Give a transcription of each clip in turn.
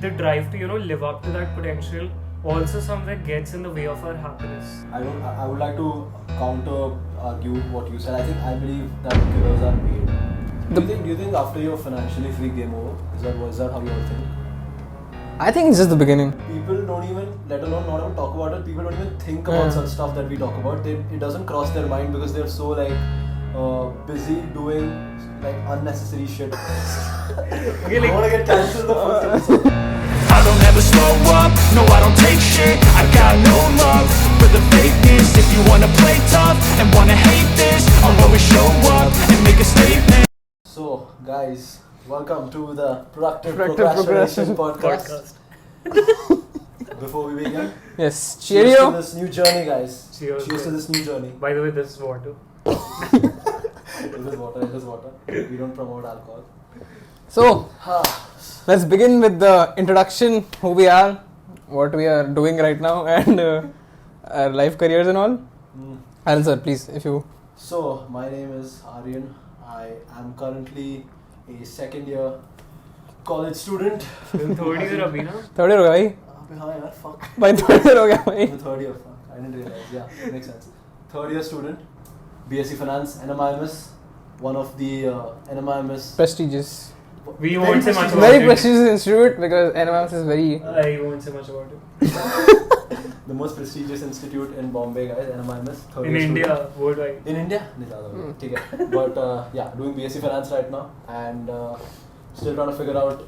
the drive to, live up to that potential also somewhere gets in the way of our happiness. I would like to counter argue what you said. I believe that killers are paid. Do you think after you're financially free, game over? Is that how you all think? I think it's just the beginning. People don't even, let alone not even talk about it, people don't even think about such stuff that we talk about. It doesn't cross their mind because they're so busy doing unnecessary shit. Okay, I want to get cancelled the first episode. I don't ever slow up, no I don't take shit. I got no love for the fakeness. If you wanna play tough and wanna hate this, I'll always show up and make a statement. So guys, welcome to the Productive Procrastination Podcast. Before we begin, Yes, cheers cheerio. to this new journey, guys. Cheers to this new journey. By the way, this is water. It is water. We don't promote alcohol. So, let's begin with the introduction, who we are, what we are doing right now, and our life careers and all. Aaryan sir, please, if you... So, my name is Aaryan. I am currently a second year college student. Third year abhi na? Third year हो गया भाई? हाँ यार, fuck. भाई third year हो गया भाई? Third year, fuck. I didn't realize. Yeah, makes sense. Third year student, BSc Finance, NMIMS, one of the NMIMS. Prestigious. We won't say much about Very it. prestigious institute because NMIMS is very... I won't say much about it. The most prestigious institute in Bombay, guys, NMIMS. Third In year India, student. worldwide. In India? नहीं ज़्यादा ठीक है. But yeah, doing BSc Finance right now and still trying to figure out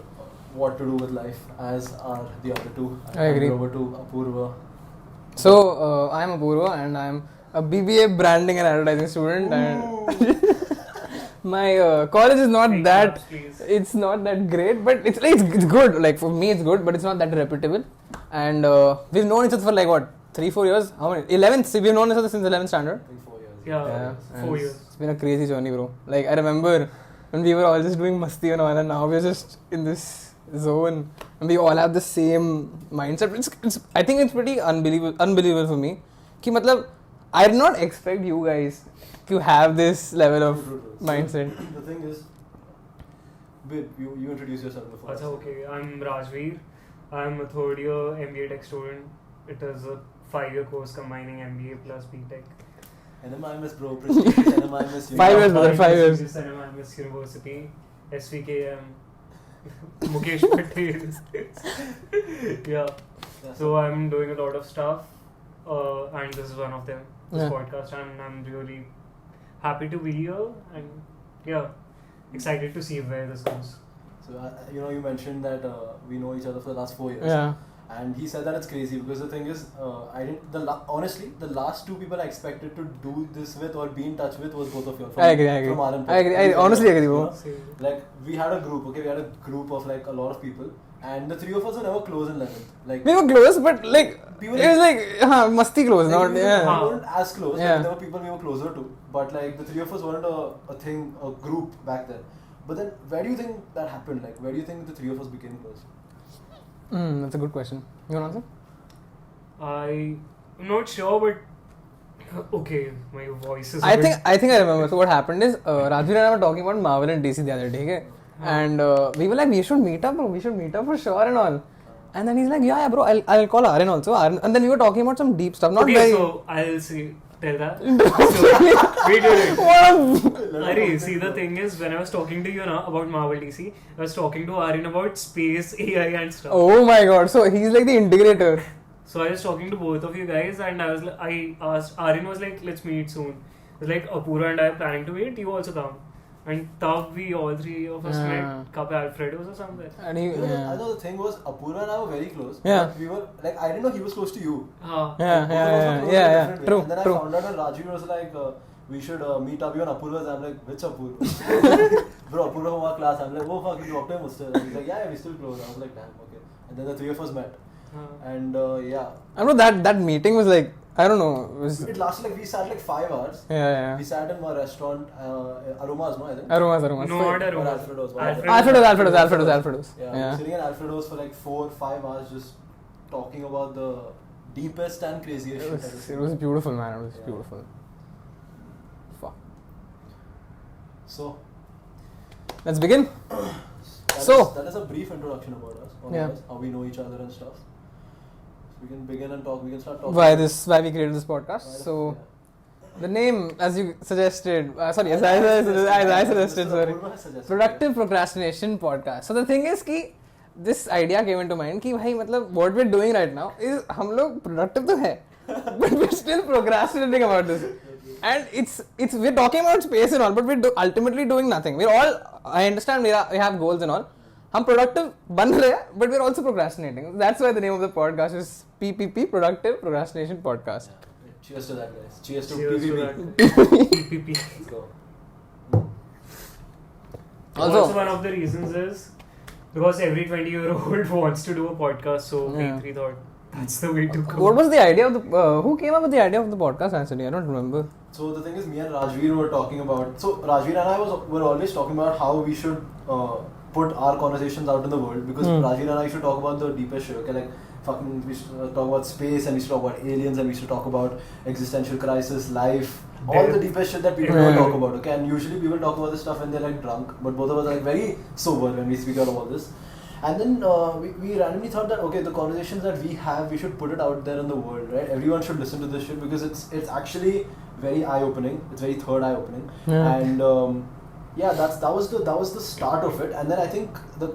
what to do with life as are the other two. I agree. Over to Apoorva. So, I am Apoorva and I am a BBA branding and advertising student and my college is not that, it's not that great, but it's good, like for me it's good, but it's not that reputable. And we've known each other for like what, 3-4 years? How many? 11th, we've known each other since 11th standard. 3-4 years. Yeah, 4 years. It's been a crazy journey, bro. Like I remember when we were all just doing masti and all, and now we're just in this zone and we all have the same mindset. It's I think it's pretty unbelievable for me. Ki matlab, I did not expect you guys to have this level of mindset. The thing is, you introduce yourself before. That's okay. I'm Rajveer. I'm a third year MBA Tech student. It is a 5-year course combining MBA plus BTech. NMIMS, bro. Prestigious NMIMS. 5 years, brother. 5 years. NMIMS University, SVKM, Mukesh Patel. Yeah. So I'm doing a lot of stuff, and this is one of them. This podcast, and I'm really happy to be here, and yeah, excited to see where this goes. So you mentioned that we know each other for the last 4 years. Yeah. And he said that it's crazy because the thing is, honestly, the last two people I expected to do this with or be in touch with was both of you. I agree. From Aaron. I agree. I honestly agree, bro. Like we had a group, okay? We had a group of like a lot of people, and the three of us were never close in 11th. Like we were close, but like it was like masti close, like, not we weren't as close. Yeah. Like, there were people we were closer to, but like the three of us weren't a group back then. But then, where do you think that happened? Like, where do you think the three of us became close? That's a good question. You want to answer? I'm not sure, but okay, my voice is. I think I remember. So what happened is Rajveer and I were talking about Marvel and DC the other day, okay? And we were like, we should meet up, bro. We should meet up for sure and all. And then he's like, yeah, bro. I'll call Aaryan also. And then we were talking about some deep stuff. Not okay, very. So I'll see. Tell that. So, wait. Ari, see, the thing is, when I was talking to you now about Marvel DC, I was talking to Aaryan about space, AI and stuff. Oh my god, so he's like the integrator. So I was talking to both of you guys, and I asked, Aaryan was like, let's meet soon. It was like, Apoorva and I are planning to meet, you also come. And tab we all three of us met Cup Alfredo's or something. And I know the thing was, Apoorva and I were very close. Yeah. But we were like, I didn't know he was close to you. Yeah. True. And then I found out that Rajveer was like, we should meet up. You and Apoorva's. I'm like, which Apoorva? Bro, Apoorva from our class. I'm like, oh fuck, you dropped him still. And he's like, yeah, we're still close. I was like, damn, okay. And then the three of us met. And yeah. I know that meeting was like, I don't know. It lasted like, we sat like 5 hours. Yeah. We sat in a restaurant, Aromas, no, I think. Aromas. No, not Aromas. Alfredo's. Yeah. Sitting in Alfredo's for like 4-5 hours just talking about the deepest and craziest shit. It was beautiful, man. It was beautiful. Fuck. So, let's begin. that is a brief introduction about us, us, how we know each other and stuff. So we can begin and talk. We can start talking. Why we created this podcast? The name, as you suggested, I suggested, sorry. Productive Procrastination Podcast. So the thing is कि this idea came into mind कि भाई मतलब what we're doing right now is हम लोग productive तो है, but we're still procrastinating about this. And it's we're talking about space and all, but we're ultimately doing nothing. We're all, I understand we have goals and all. हम productive बन रहे हैं, but we're also procrastinating. That's why the name of the podcast is PPP, Productive Procrastination Podcast. Cheers to that, guys. Cheers to PPP. PPP. Let's go. Also, one of the reasons is because every 20-year-old wants to do a podcast, so we thought that's the way to go. What was the idea of the? Who came up with the idea of the podcast? Actually, I don't remember. So the thing is, me and Rajveer were talking about. So Rajveer and I were always talking about how we should put our conversations out in the world, because Rajveer and I should talk about the deepest shit. Okay, like we should talk about space, and we should talk about aliens, and we should talk about existential crisis, life, all the deepest shit that people don't talk about. Okay, and usually people talk about this stuff when they're like drunk, but both of us are like very sober when we speak about all this. And then we randomly thought that okay, the conversations that we have, we should put it out there in the world, right? Everyone should listen to this shit because it's actually very eye-opening. It's very third eye-opening, and that was the start of it. And then I think the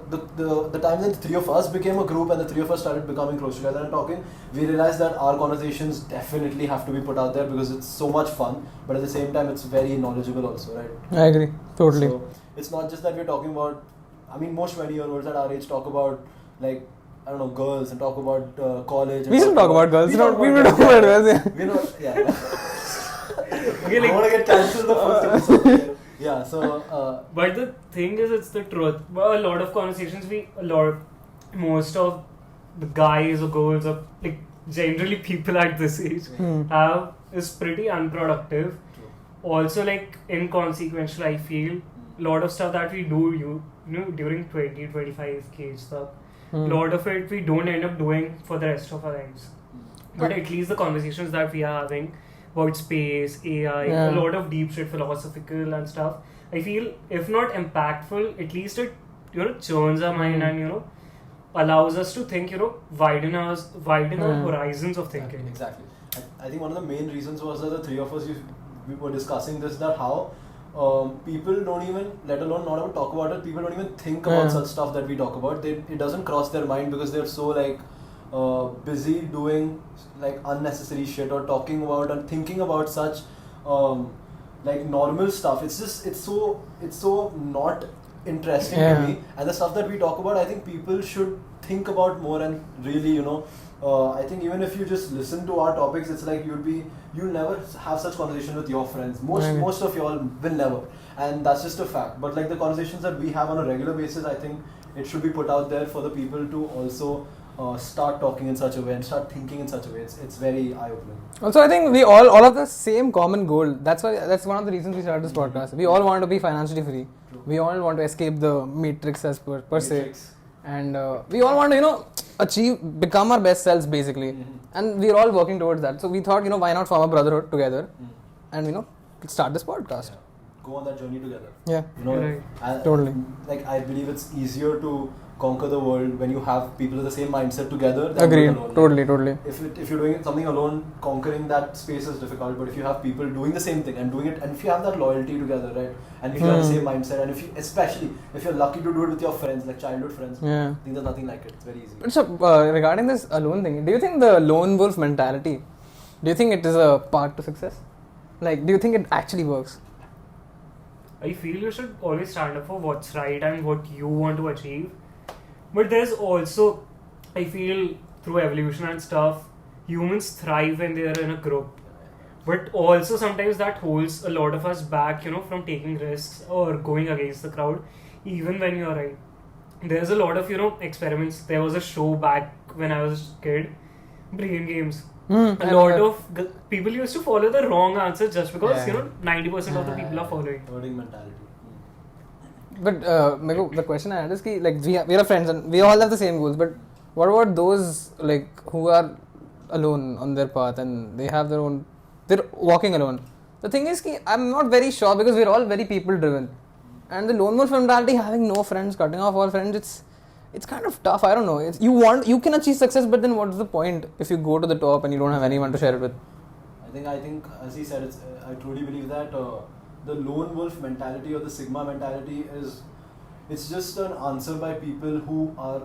time that the three of us became a group and the three of us started becoming close together and talking, we realized that our conversations definitely have to be put out there because it's so much fun, but at the same time it's very knowledgeable also, right? I agree, totally. So it's not just that we're talking about, I mean, most 20-year-olds at our age talk about, like, I don't know, girls and talk about college. We should talk about girls. We don't talk about girls. We know, yeah. Okay, like, I want to get cancelled the first episode. Yeah, so. But the thing is, it's the truth. But a lot of conversations, most of the guys or girls or like generally people at this age have is pretty unproductive. True. Also, like inconsequential. I feel a lot of stuff that we do, you know, during 20-25 stuff. A lot of it we don't end up doing for the rest of our lives. But at least the conversations that we are having about space, AI, a lot of deep shit, philosophical and stuff. I feel if not impactful, at least it churns our mind and allows us to think, widen our horizons of thinking. Exactly. I think one of the main reasons was that the three of us we were discussing this, that how people don't even, let alone not even talk about it, people don't even think about such stuff that we talk about. It doesn't cross their mind because they're so like busy doing like unnecessary shit or talking about and thinking about such like normal stuff. It's so not interesting to me. And the stuff that we talk about, I think people should think about more and really, I think even if you just listen to our topics, it's like you'll never have such conversation with your friends. Most of y'all will never, and that's just a fact. But like the conversations that we have on a regular basis, I think it should be put out there for the people to also start talking in such a way and start thinking in such a way. It's very eye-opening. Also, I think we all have the same common goal. That's one of the reasons we started this podcast. We all want to be financially free. True. We all want to escape the matrix as per se. And we all want to, become our best selves basically. And we're all working towards that. So we thought, why not form a brotherhood together and, start this podcast. Yeah. Go on that journey together. Yeah. Totally. Like, I believe it's easier to conquer the world when you have people with the same mindset together than Agreed. Alone. Totally. If you're doing something alone, conquering that space is difficult. But if you have people doing the same thing and doing it, and if you have that loyalty together, right, and if you have the same mindset, and especially if you're lucky to do it with your friends, like childhood friends, I think there's nothing like it. It's very easy. So regarding this alone thing, do you think the lone wolf mentality, do you think it is a part to success? Like, do you think it actually works? I feel you should always stand up for what's right and what you want to achieve. But there's also, I feel, through evolution and stuff, humans thrive when they are in a group. But also sometimes that holds a lot of us back, from taking risks or going against the crowd, even when you're right. There's a lot of, experiments. There was a show back when I was a kid, Brain Games. A lot of people used to follow the wrong answer just because, 90% of the people are following. Herding mentality. But the question I had is like we are friends and we all have the same goals, but what about those like who are alone on their path and they're walking alone? The thing is I'm not very sure because we're all very people driven And the lone wolf mentality, having no friends, cutting off all friends, it's kind of tough. I don't know. You can achieve success, but then what's the point if you go to the top and you don't have anyone to share it with? I think, as he said, I truly believe that the lone wolf mentality or the sigma mentality it's just an answer by people who are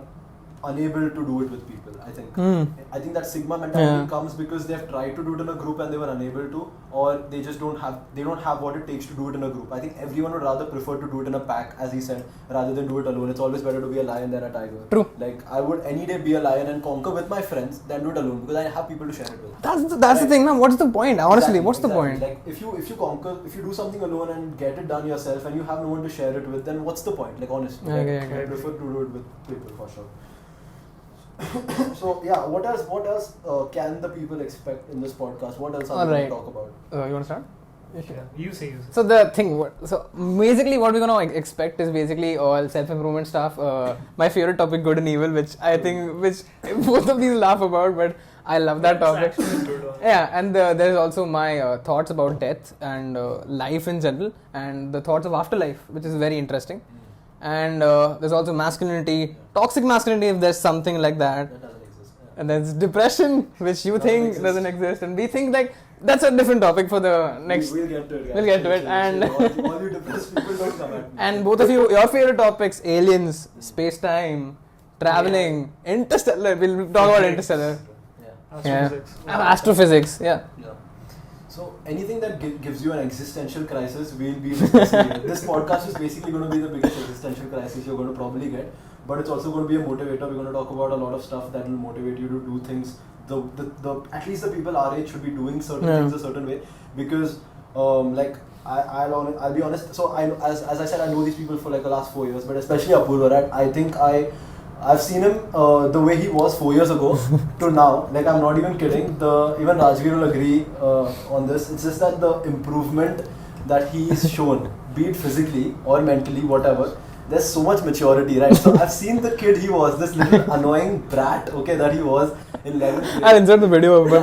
unable to do it with people. I think that sigma mentality comes because they've tried to do it in a group and they were unable to, or they just don't have what it takes to do it in a group. I think everyone would rather prefer to do it in a pack, as he said, rather than do it alone. It's always better to be a lion than a tiger. True. Like, I would any day be a lion and conquer with my friends than do it alone, because I have people to share it with. That's the thing, man. What's the point? Honestly, what's the point? Like, if you do something alone and get it done yourself and you have no one to share it with, then what's the point? Like, honestly, I prefer to do it with people for sure. So yeah, what else can the people expect in this podcast? What else are we going to talk about? You want to start? Yeah, you say. So the thing, so basically what we're going to expect is basically all self-improvement stuff. My favorite topic, good and evil, which both of these laugh about, but I love that topic. Yeah, and there's also my thoughts about death and life in general, and the thoughts of afterlife, which is very interesting. And there's also masculinity, toxic masculinity, if there's something like that. That doesn't exist. Yeah. And there's depression, which you think doesn't exist, and we think like that's a different topic for the next. We'll get to it. We'll get to it, and all you depressed people don't come at me. And both of you, your favorite topics: aliens, space-time, traveling, interstellar. We'll talk about interstellar. Astrophysics. Yeah. So anything that gives you an existential crisis, we'll be discussing it. This podcast is basically going to be the biggest existential crisis you're going to probably get, but it's also going to be a motivator. We're going to talk about a lot of stuff that will motivate you to do things. At least the people our age should be doing certain things a certain way, because I'll be honest. So as I said, I know these people for like the last 4 years, but especially Apoorva, right? I think I've seen him the way he was 4 years ago to now. Like, I'm not even kidding. Even Rajveer will agree on this. It's just that the improvement that he's shown, be it physically or mentally, whatever, there's so much maturity, right? So I've seen the kid he was, this little annoying brat, that he was in 11th grade. I'll insert the video of him.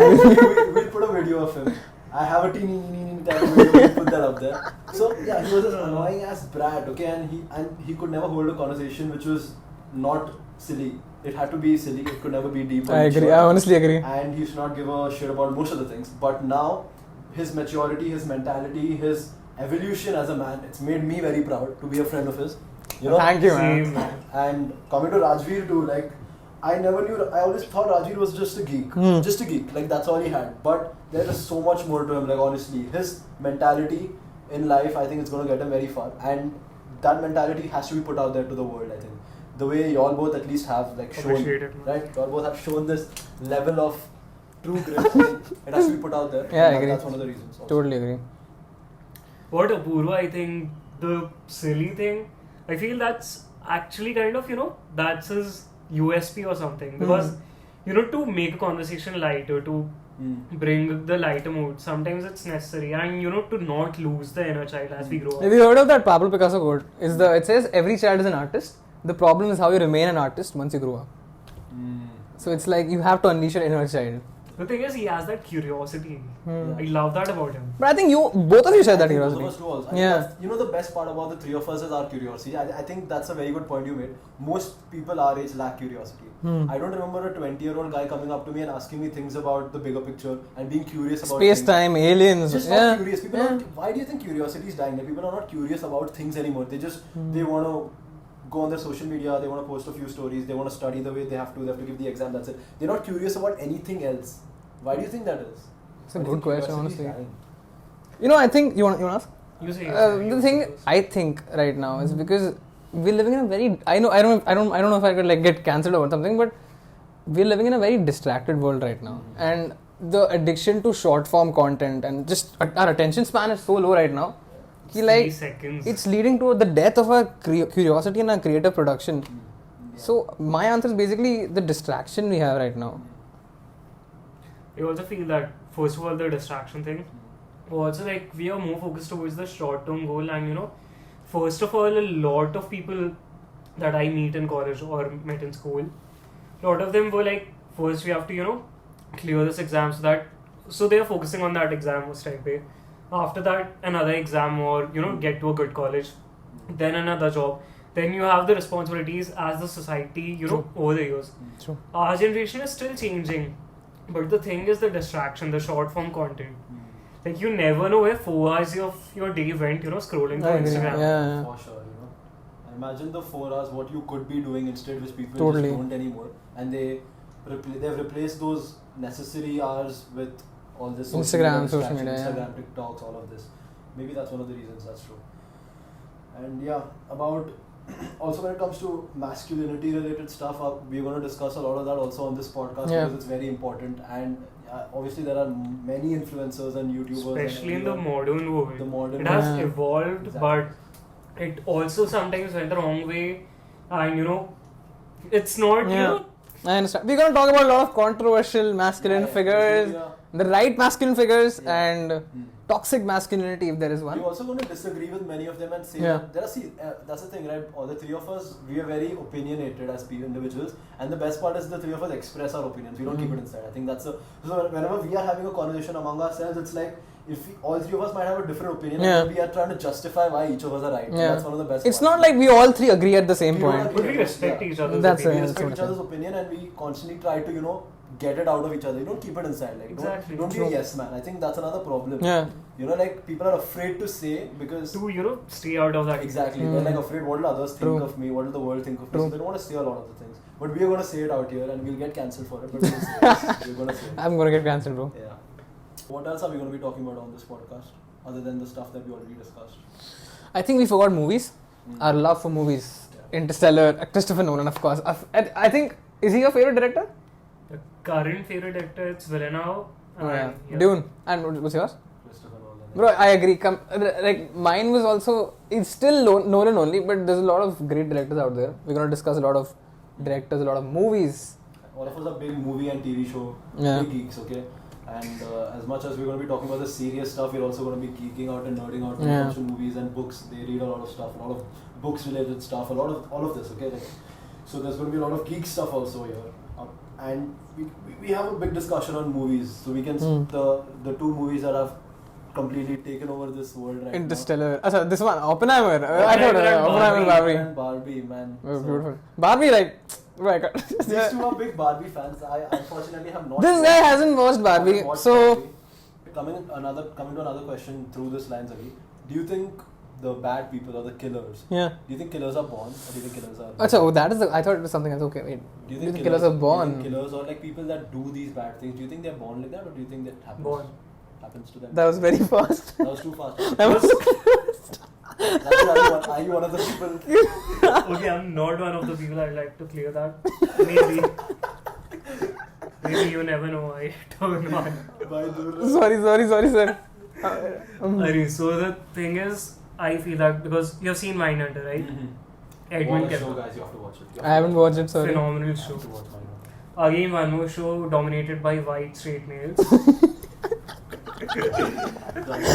We'll put a video of him. I have a teeny type of video, we'll put that up there. So yeah, he was this annoying ass brat, and he could never hold a conversation which was not silly. It had to be silly. It could never be deep. I agree. I honestly agree. And he should not give a shit about most of the things. But now, his maturity, his mentality, his evolution as a man, it's made me very proud to be a friend of his. Thank you, man. And coming to Rajveer too, like, I always thought Rajveer was just a geek. Just a geek. Like, that's all he had. But there is so much more to him. Like, honestly, his mentality in life, I think it's going to get him very far. And that mentality has to be put out there to the world, I think. The way y'all both at least have like shown, right? Y'all both have shown this level of true grit. It has to be put out there. Yeah, I agree. That's one of the reasons. Also. Totally agree. What Apoorva, I think the silly thing, I feel that's actually kind of, that's his USP or something. Because, to make a conversation lighter, to bring the lighter mood, sometimes it's necessary. And, to not lose the inner child as we grow up. Have you heard of that Pablo Picasso quote? It says, every child is an artist. The problem is how you remain an artist once you grow up. So it's like you have to unleash your inner child. The thing is, he has that curiosity. I love that about him. But I think both of you shared that curiosity. Both of us do also. The best part about the three of us is our curiosity. I think that's a very good point you made. Most people our age lack curiosity. I don't remember a 20-year-old guy coming up to me and asking me things about the bigger picture and being curious about space-time, aliens. Just not curious. People why do you think curiosity is dying? Like, people are not curious about things anymore. They just they want to go on their social media, they want to post a few stories, they want to study the way they have to give the exam, that's it. They're not curious about anything else. Why do you think that is? It's a good question, honestly. I think, you want to ask? You say. The thing I think right now is because we're living in a very, I don't know if I could like get cancelled or something, but we're living in a very distracted world right now. And the addiction to short form content and just our attention span is so low right now. It's leading to the death of our curiosity and our creative production. So my answer is basically the distraction we have right now. I also feel that, first of all, the distraction thing. Also, like, we are more focused towards the short-term goal. And, first of all, a lot of people that I meet in college or met in school, a lot of them were like, first we have to, clear this exam so they are focusing on that exam most time. After that, another exam or, get to a good college. then another job, then you have the responsibilities as the society, over the years. True. Our generation is still changing, but the thing is the distraction, the short form content. Like you never know where 4 hours of your day went, scrolling through Instagram. Yeah. For sure, Imagine the 4 hours what you could be doing instead, which people Totally. just don't anymore, and they've replaced those necessary hours with all this Instagram, social media, Instagram, TikToks, all of this. Maybe that's one of the reasons. That's true. And about also when it comes to masculinity related stuff, we're going to discuss a lot of that also on this podcast because it's very important. And obviously there are many influencers and YouTubers, especially in the modern world. It has evolved, exactly. but it also sometimes went the wrong way, and it's not. I understand. We're going to talk about a lot of controversial masculine figures, the right masculine figures, and toxic masculinity, if there is one. We're also going to disagree with many of them and say that that's the thing, right? All the three of us, we are very opinionated as individuals, and the best part is the three of us express our opinions. We don't keep it inside. I think that's so whenever we are having a conversation among ourselves, it's like if all three of us might have a different opinion, and we are trying to justify why each of us are right. So that's one of the best. It's not like we all three agree at the same point. But we respect each other's That's opinion. We respect each other's opinion, and we constantly try to get it out of each other. You don't keep it inside. Like exactly. Don't be a yes man. I think that's another problem. Yeah. Like people are afraid to say because to stay out of that. Exactly. They're like afraid what will others think of me, what will the world think of me. So they don't want to say a lot of the things. But we are going to say it out here, and we'll get cancelled for it. But we'll say it. We're going to say it. I'm going to get cancelled, bro. Yeah. What else are we going to be talking about on this podcast, other than the stuff that we already discussed? I think we forgot movies. Our love for movies. Interstellar, Christopher Nolan, of course. I think, is he your favorite director? The current favorite director, it's Villeneuve. Dune. And what's yours? Christopher Nolan. Bro, I agree. Like mine was also, it's still Nolan only, but there's a lot of great directors out there. We're going to discuss a lot of directors, a lot of movies. All of us are big movie and TV show big geeks, okay? And as much as we're going to be talking about the serious stuff, we're also going to be geeking out and nerding out when it comes to movies and books. They read a lot of stuff, a lot of books related stuff, all of this, okay? So there's going to be a lot of geek stuff also here. And we have a big discussion on movies. So we can the two movies that have completely taken over this world right Interstellar. Sorry, this one, Oppenheimer. I thought Oppenheimer, Barbie. And Barbie, man. Oh, beautiful. Barbie, like, bro, These two are big Barbie fans. I unfortunately have not. This guy hasn't watched Barbie, so Barbie. Coming to another question through this lines, Ali. Do you think the bad people or the killers? Yeah. Do you think killers are born, or do you think killers are? That is I thought it was something else. Okay, wait. Do you think killers are born? Do you think killers or like people that do these bad things? Do you think they're born like that, or do you think that happens to them? That was very fast. That was too fast. That was Are you one of the people? Okay, I'm not one of the people. I'd like to clear that. Maybe you never know. I don't know. Sorry, sir. So the thing is, I feel that because you have seen Mindhunter, right? Edmund Watch the show, Kemper. guys. You have to watch it. I haven't watched it, sorry. Phenomenal You show. have to watch Mindhunter. Again, one more show dominated by white straight males.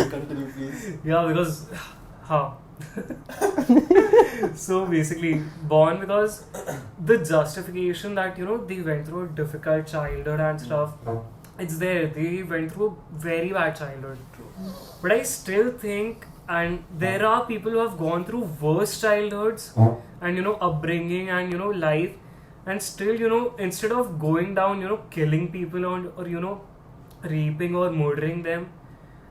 Continue, please. Yeah, because so basically, born because the justification that they went through a difficult childhood and stuff, it's there. They went through a very bad childhood. True. But I still think, and there are people who have gone through worse childhoods and upbringing and life, and still instead of going down killing people or raping or murdering them,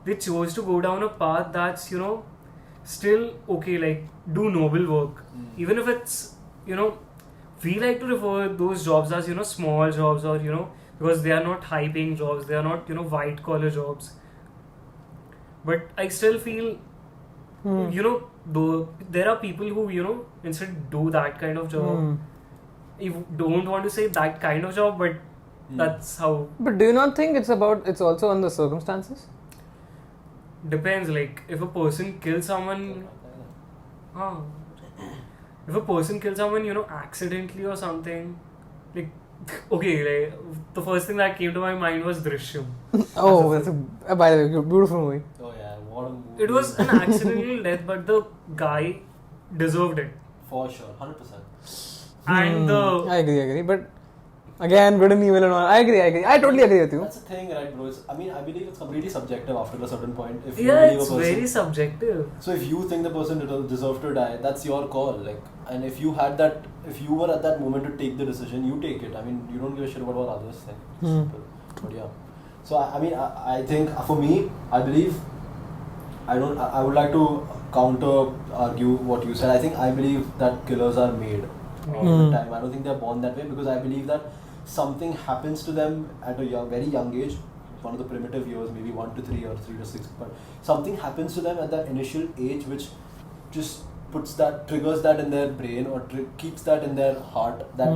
they chose to go down a path that's still okay, like do noble work, even if it's we like to refer those jobs as small jobs or because they are not high paying jobs, they are not white collar jobs, but I still feel though there are people who instead do that kind of job. You don't want to say that kind of job, but that's how. But do you not think it's also on the circumstances? Depends, like if a person kills someone if a person kills someone accidentally or something, like okay, like the first thing that came to my mind was Drishyam. Oh, that's by the way, beautiful movie. Oh yeah, what a movie. It was an accidental death, but the guy deserved it. For sure, 100%. And I agree, but Again, good and evil and all. I agree. I totally agree with you. That's the thing, right, bro? I believe it's completely subjective after a certain point. If you Yeah, believe it's a person, very subjective. So if you think the person deserves to die, that's your call. Like, and if you had that, if you were at that moment to take the decision, you take it. I mean, you don't give a shit about what others think. It's simple. But yeah. So I think for me, I believe. I would like to counter argue what you said. I believe that killers are made all the time. I don't think they're born that way, because I believe that something happens to them at a very young age, one of the primitive years, maybe 1 to 3 or 3 to 6, but something happens to them at that initial age which just triggers that in their brain, or keeps that in their heart, that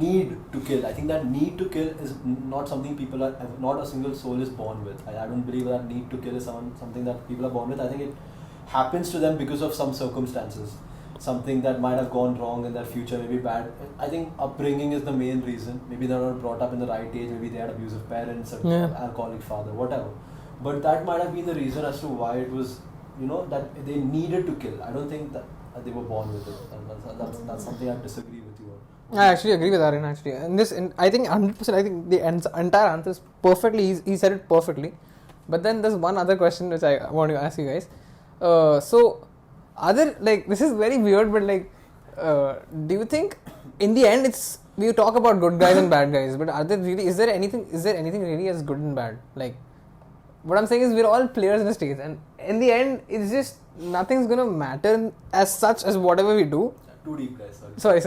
need to kill. I think that need to kill is not something people are, not a single soul is born with. I don't believe that need to kill is something that people are born with. I think it happens to them because of some circumstances, something that might have gone wrong in their future, maybe bad. I think upbringing is the main reason. Maybe they're not brought up in the right age, maybe they had abusive parents, or alcoholic father, whatever. But that might have been the reason as to why it was, that they needed to kill. I don't think that they were born with it. And that's something I disagree with you on. I actually agree with Aaryan, actually. And I think 100%, I think the entire answer is perfectly, he said it perfectly. But then there's one other question which I want to ask you guys. This is very weird, but do you think in the end we talk about good guys and bad guys, but is there anything really as good and bad? Like, what I'm saying is we're all players in a stage, and in the end it's just nothing's gonna matter as such as whatever we do. Too deep, guys. Sorry.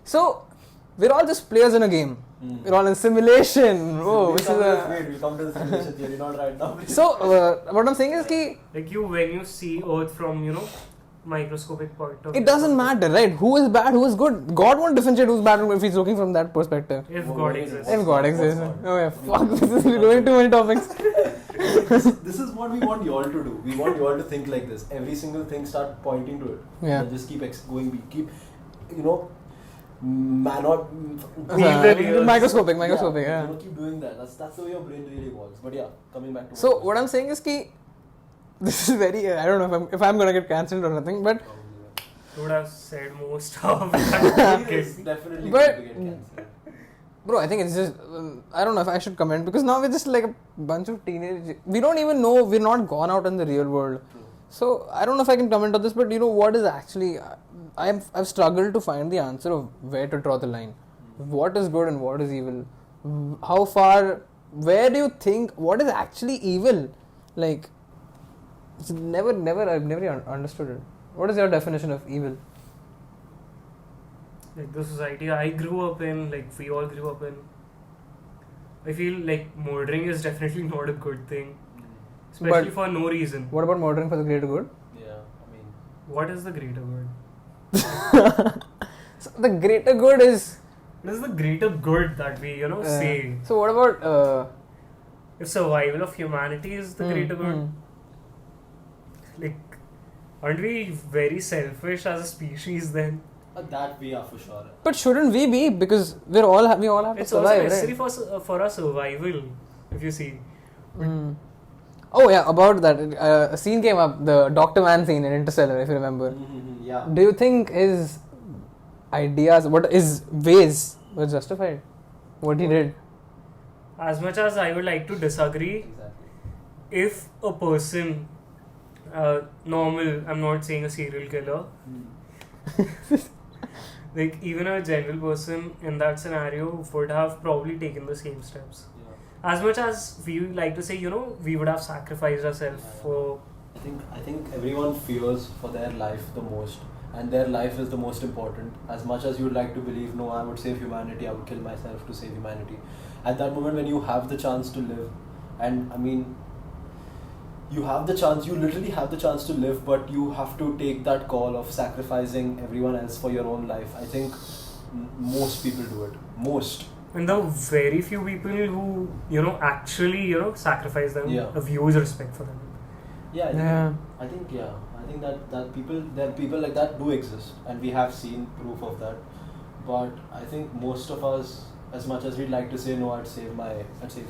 So we're all just players in a game. We're all in simulation. We'll come to the simulation theory, not right now. So what I'm saying is when you see Earth from microscopic point of view, it doesn't matter, right? Who is bad, who is good? God won't differentiate who's bad if he's looking from that perspective. If God exists. Oh yeah, fuck, we're doing too many topics. This is what we want you all to do. We want you all to think like this. Every single thing, start pointing to it. Yeah. And just keep going. Keep, microscopic. Yeah. Keep doing that. That's the way your brain really works. But yeah, coming back to. So what I'm saying is this is very. I don't know if I'm gonna get cancelled or nothing, but. You would have said most of that. It's definitely But- going to get cancelled. Bro, I think it's just, I don't know if I should comment, because now we're just like a bunch of teenagers. We don't even know, we're not gone out in the real world. True. So, I don't know if I can comment on this, but what is actually, I've struggled to find the answer of where to draw the line. What is good and what is evil? How far, where do you think, what is actually evil? Like, I've never understood it. What is your definition of evil? Like the society I grew up in, we all grew up in, I feel like murdering is definitely not a good thing, especially for no reason. What about murdering for the greater good? Yeah, What is the greater good? So the greater good is... What is the greater good that we, say? So what about... If survival of humanity is the greater good, aren't we very selfish as a species then? that we are for sure. But shouldn't we be? Because we all have to It's survive, also necessary right? for our survival, if you see. Oh yeah, about that, a scene came up, the Dr. Man scene in Interstellar, if you remember. Yeah. Do you think his ideas, his ways were justified? What he did? As much as I would like to disagree, Exactly. if a person, normal, I'm not saying a serial killer, even a general person in that scenario would have probably taken the same steps. Yeah. As much as we like to say, we would have sacrificed ourselves for... I think everyone fears for their life the most, and their life is the most important. As much as you would like to believe, no, I would save humanity, I would kill myself to save humanity. At that moment when you have the chance to live, and you literally have the chance to live, but you have to take that call of sacrificing everyone else for your own life. I think most people do it. Most. And the very few people who, actually, sacrifice them, have huge respect for them. Yeah, I think that people like that do exist, and we have seen proof of that. But I think most of us, as much as we'd like to say, no, I'd save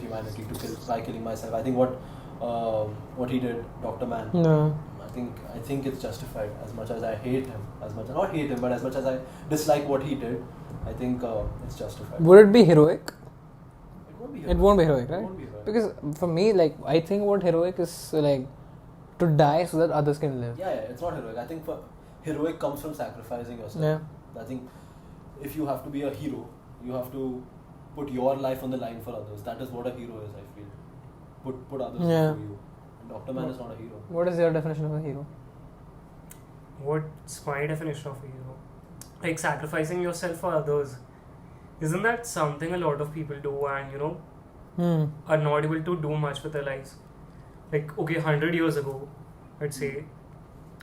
humanity by killing myself. I think what he did, Dr. Man. No. I think it's justified. As much as I hate him, as much as I dislike what he did, I think it's justified. Would it be heroic? It won't be heroic. It won't be heroic, right? It won't be heroic. Because for me, like, I think what heroic is like to die so that others can live. Yeah, it's not heroic. I think heroic comes from sacrificing yourself. Yeah. I think if you have to be a hero, you have to put your life on the line for others. That is what a hero is, I feel. Put others before you. And Dr. Man is not a hero. What is your definition of a hero? What's my definition of a hero? Like sacrificing yourself for others. Isn't that something a lot of people do and are not able to do much with their lives? Like, okay, 100 years ago, let's say,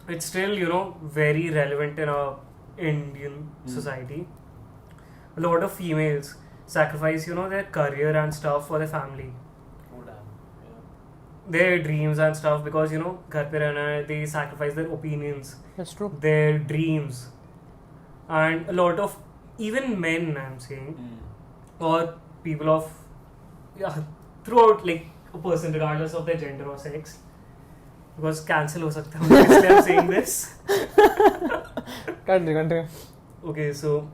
it's still, very relevant in our Indian society. A lot of females sacrifice, their career and stuff for their family. Oh, damn. Yeah. Their dreams and stuff because, ghar pe rehna hai, they sacrifice their opinions. That's true. Their dreams. And a lot of, even men, I'm saying, or people of, throughout, like, a person regardless of their gender or sex, because cancel ho sakta hai, isliye I'm saying this. Continue. Okay, so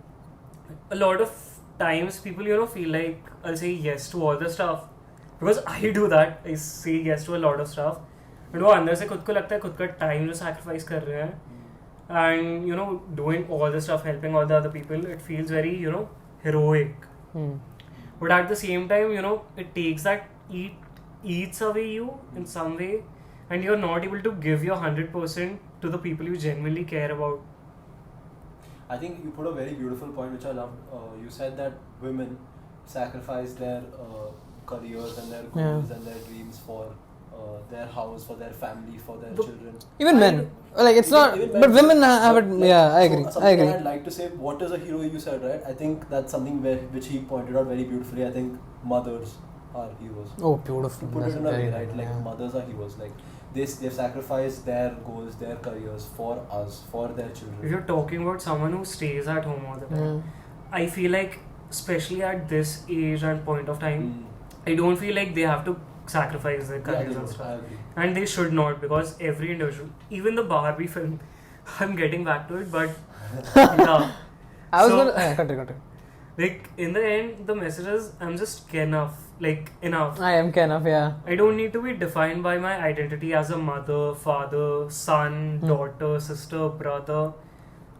a lot of times people feel like I'll say yes to all the stuff because I do that. I say yes to a lot of stuff, but वो अंदर से खुद को लगता है खुद का time जो sacrifice कर रहे हैं and doing all the stuff, helping all the other people, it feels very heroic. But at the same time it takes that eats away you in some way, and you're not able to give your 100% to the people you genuinely care about. I think you put a very beautiful point which I loved. You said that women sacrifice their careers and their goals and their dreams for their house, for their family, for their children. Even men. Like, it's not... Even But men, women have it... like, Yeah, I agree. So I'd like to say, what is a hero you said, right? I think that's something which he pointed out very beautifully. I think mothers are heroes. Oh, beautiful. To put it in a way, right? Nice, Like, yeah. mothers are heroes. Like, they've sacrificed their goals, their careers for us, for their children. If you're talking about someone who stays at home all the time, I feel like, especially at this age and point of time, I don't feel like they have to sacrifice their careers and stuff. I agree. And they should not, because every individual, even the Barbie film, I'm getting back to it, but yeah. I was So- gonna... Continue. Like, in the end, the message is, I'm just enough. Like, enough. I am enough, yeah. I don't need to be defined by my identity as a mother, father, son, daughter, sister, brother.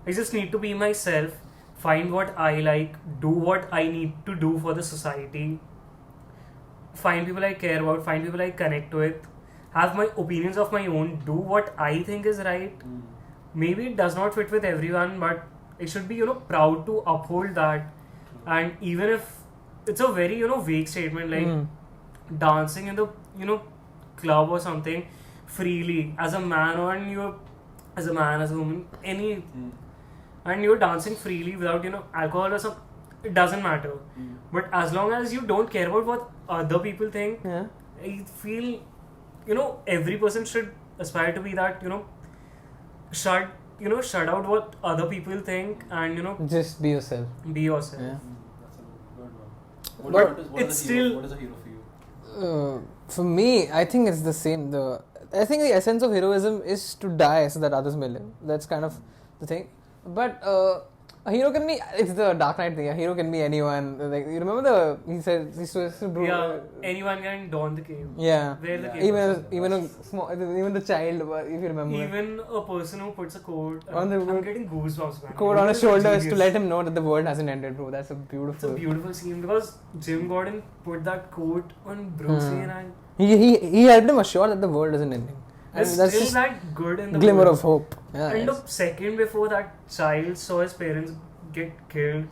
I just need to be myself, find what I like, do what I need to do for the society, find people I care about, find people I connect with, have my opinions of my own, do what I think is right. Maybe it does not fit with everyone, but I should be, proud to uphold that. And even if it's a very, vague statement, like dancing in the, club or something freely as a man, or as a man, as a woman, any, and you're dancing freely without, alcohol or something, it doesn't matter. But as long as you don't care about what other people think, I feel, every person should aspire to be that, shut out what other people think and, Just be yourself. be yourself. Yeah. That's a good one. But it's still- What is a hero for you? For me, I think it's the same. I think the essence of heroism is to die so that others may live. That's kind of the thing. But a hero can be... It's the Dark Knight thing. A hero can be anyone. Like, you remember he said... Anyone can don the cape. Yeah. Wear the Yeah. cape. Even the child, if you remember. Even a person who puts a coat. On the- I'm getting goosebumps, man. Coat on his It's shoulders to genius. let him know that the world hasn't ended, bro. That's a It's beautiful... a beautiful scene because Jim Gordon put that coat on Bruce Wayne and He helped him assure that the world isn't ending. And there's that's still just that good in the glimmer world. of hope. Yeah, And yes. the second before that child saw his parents get killed,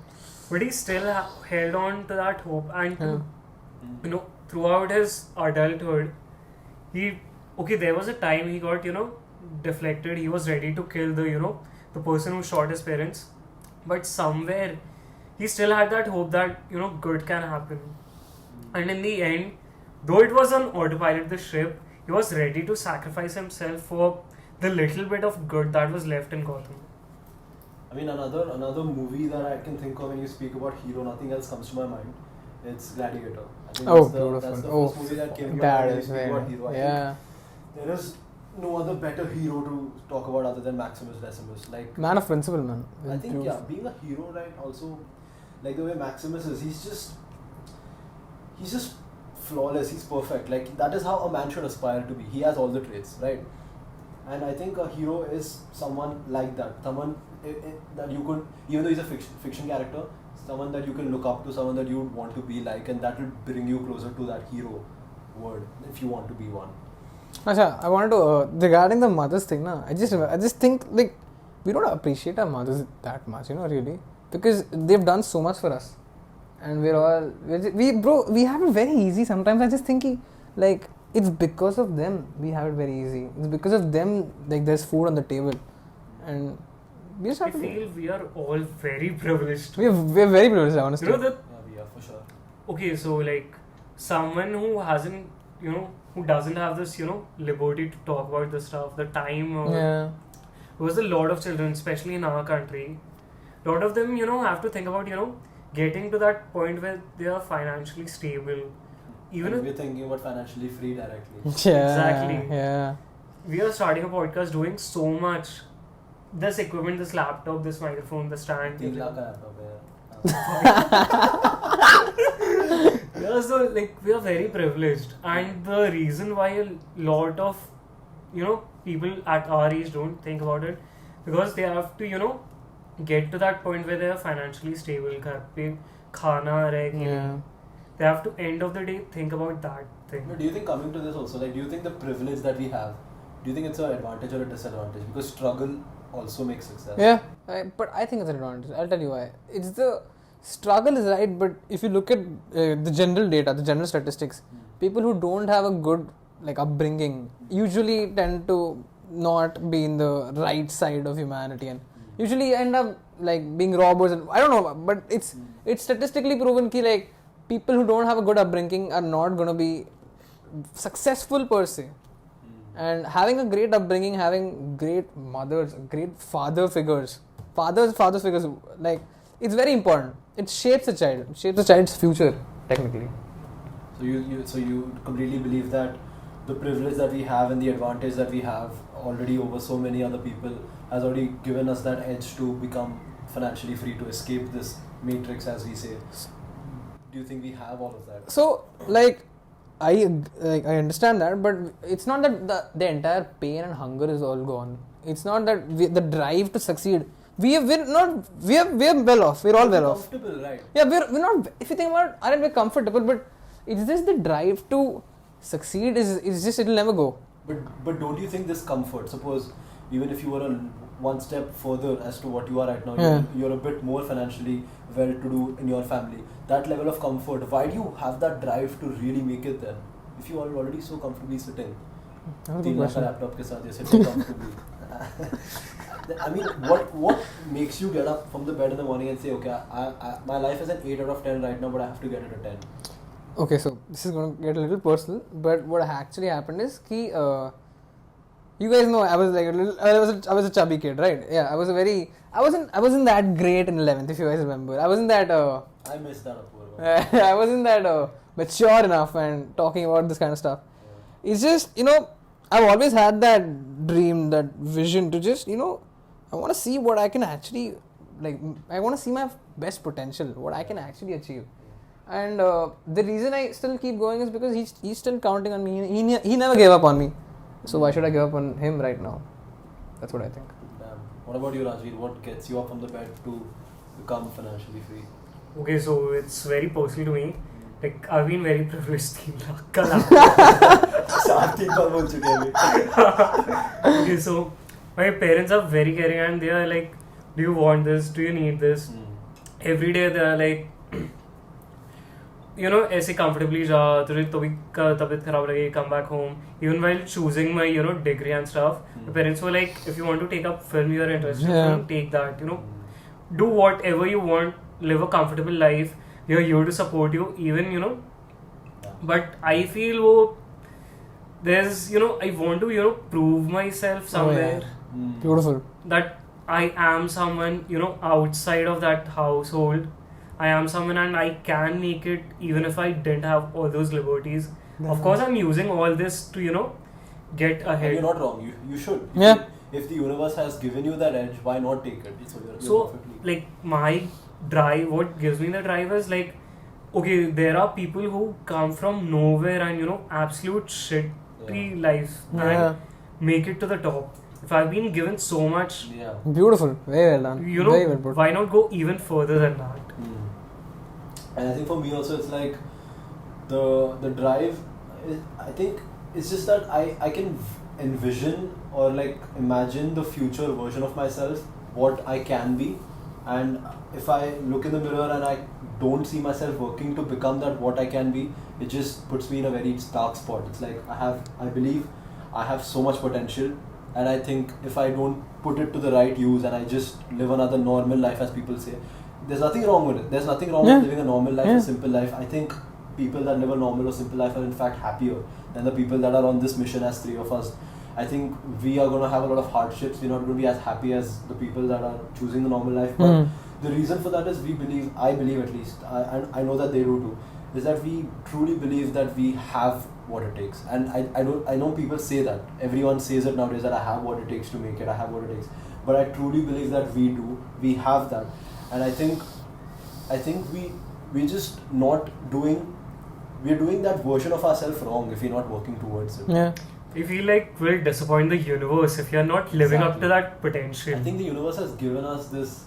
but he still held on to that hope, and throughout his adulthood, there was a time he got deflected. He was ready to kill the person who shot his parents, but somewhere he still had that hope that good can happen. And in the end, though it was on autopilot, the ship, he was ready to sacrifice himself for the little bit of good that was left in Gotham. I mean, another movie that I can think of when you speak about hero, nothing else comes to my mind. It's Gladiator. I think Beautiful. that's the first movie that came to my That mind when you is speak very... about hero. I Yeah. think there is no other better hero to talk about other than Maximus Decimus. Like, Man of principle, man. I think, being a hero, right, also, like the way Maximus is, he's just flawless, he's perfect. Like that is how a man should aspire to be. He has all the traits, right? And I think a hero is someone like that, someone that you could, even though he's a fiction character, someone that you can look up to, someone that you want to be like, and that will bring you closer to that hero word if you want to be one. Asha, I wanted to regarding the mothers thing, na. I just think like we don't appreciate our mothers that much, really, because they've done so much for us, and we have it very easy. Sometimes I just think like it's because of them we have it very easy. It's because of them like there's food on the table, and we just have I feel we are all very privileged. We're very privileged, honestly. Yeah, we are for sure. Okay, so like someone who hasn't, who doesn't have this, liberty to talk about this stuff, the time. Yeah. Because a lot of children, especially in our country, a lot of them, have to think about, getting to that point where they are financially stable. Even if we're thinking about financially free directly. Yeah. Exactly. Yeah. We are starting a podcast doing so much. This equipment, this laptop, this microphone, the stand. 3 lakh ka laptop hai. Yeah, so like we are very privileged, and the reason why a lot of people at our age don't think about it, because they have to get to that point where they are financially stable. Ghar pe khana rahe ki nahi. They have to end of the day think about that thing. But do you think, coming to this also, like, do you think the privilege that we have, do you think it's an advantage or a disadvantage? Because struggle also makes success. Yeah, but I think it's an advantage. I'll tell you why. It's the struggle is right, but if you look at the general data, the general statistics, people who don't have a good upbringing usually tend to not be in the right side of humanity and usually end up being robbers. And I don't know, but it's statistically proven that people who don't have a good upbringing are not going to be successful per se. And having a great upbringing, having great mothers, great father figures, it's very important. It shapes a child, shapes a child's future, technically. So you completely believe that the privilege that we have and the advantage that we have already over so many other people has already given us that edge to become financially free, to escape this matrix, as we say. Do you think we have all of that? So, I understand that, but it's not that the entire pain and hunger is all gone. It's not that the drive to succeed. We're well off. We're all well off. Comfortable, right? Yeah, we're not. If you think about it, aren't we comfortable? But it's just the drive to succeed is just, it'll never go. But don't you think this comfort? Suppose even if you were one step further as to what you are right now, you're a bit more financially well-to-do in your family. That level of comfort, why do you have that drive to really make it then? If you are already so comfortably sitting, 3 lakh laptop ke saath, you're sitting comfortably. I mean, what makes you get up from the bed in the morning and say, okay, my life is an 8 out of 10 right now, but I have to get it a 10? Okay, so this is going to get a little personal, but what actually happened is you guys know I was a chubby kid, right? Yeah, I wasn't that great in 11th, if you guys remember. I wasn't that I missed that, Apoorva. I wasn't that mature enough and talking about this kind of stuff. Yeah. It's just, I've always had that dream, that vision to just, I want to see what I can actually, I want to see my best potential, what I can actually achieve. And the reason I still keep going is because he's still counting on me. He never gave up on me. So why should I give up on him right now? That's what I think. Damn. What about you, Rajveer? What gets you up from the bed to become financially free? Okay, so it's very personal to me. I've been very privileged. Okay, so my parents are very caring and they are like, do you want this? Do you need this? Every day they are like, ऐसे comfortably जा, तुझे तबीयत खराब लगे, come back home. Even while choosing my, degree and stuff, my parents were like, if you want to take up film, you are interested, take that, do whatever you want, live a comfortable life. We are here to support you, even, but I feel there's, I want to, prove myself somewhere. Oh, yeah. Beautiful. That I am someone, outside of that household. I am someone and I can make it even if I didn't have all those liberties. Yeah. Of course, I'm using all this to, get ahead. And you're not wrong. You should. Yeah. If the universe has given you that edge, why not take it? So, my drive, what gives me the drive is like, okay, there are people who come from nowhere and, you know, absolute shitty lives and make it to the top. If I've been given so much, beautiful, very well done. You know, very well put. Why not go even further than that? And I think for me also, it's like the drive. I think it's just that I can envision or like imagine the future version of myself, what I can be, and if I look in the mirror and I don't see myself working to become that what I can be, it just puts me in a very dark spot. It's like I believe I have so much potential, and I think if I don't put it to the right use and I just live another normal life, as people say, there's nothing wrong with it. There's nothing wrong with living a normal life, a simple life. I think people that live a normal or simple life are in fact happier than the people that are on this mission as three of us. I think we are going to have a lot of hardships. We're not going to be as happy as the people that are choosing the normal life. But the reason for that is I believe at least, I know that they do too, is that we truly believe that we have what it takes. And I know people say that. Everyone says it nowadays that I have what it takes to make it, I have what it takes. But I truly believe that we do. We have that. And I think we're just not doing, we're doing that version of ourselves wrong if we're not working towards it. Yeah. I feel like we'll disappoint the universe if you're not living up to that potential. I think the universe has given us this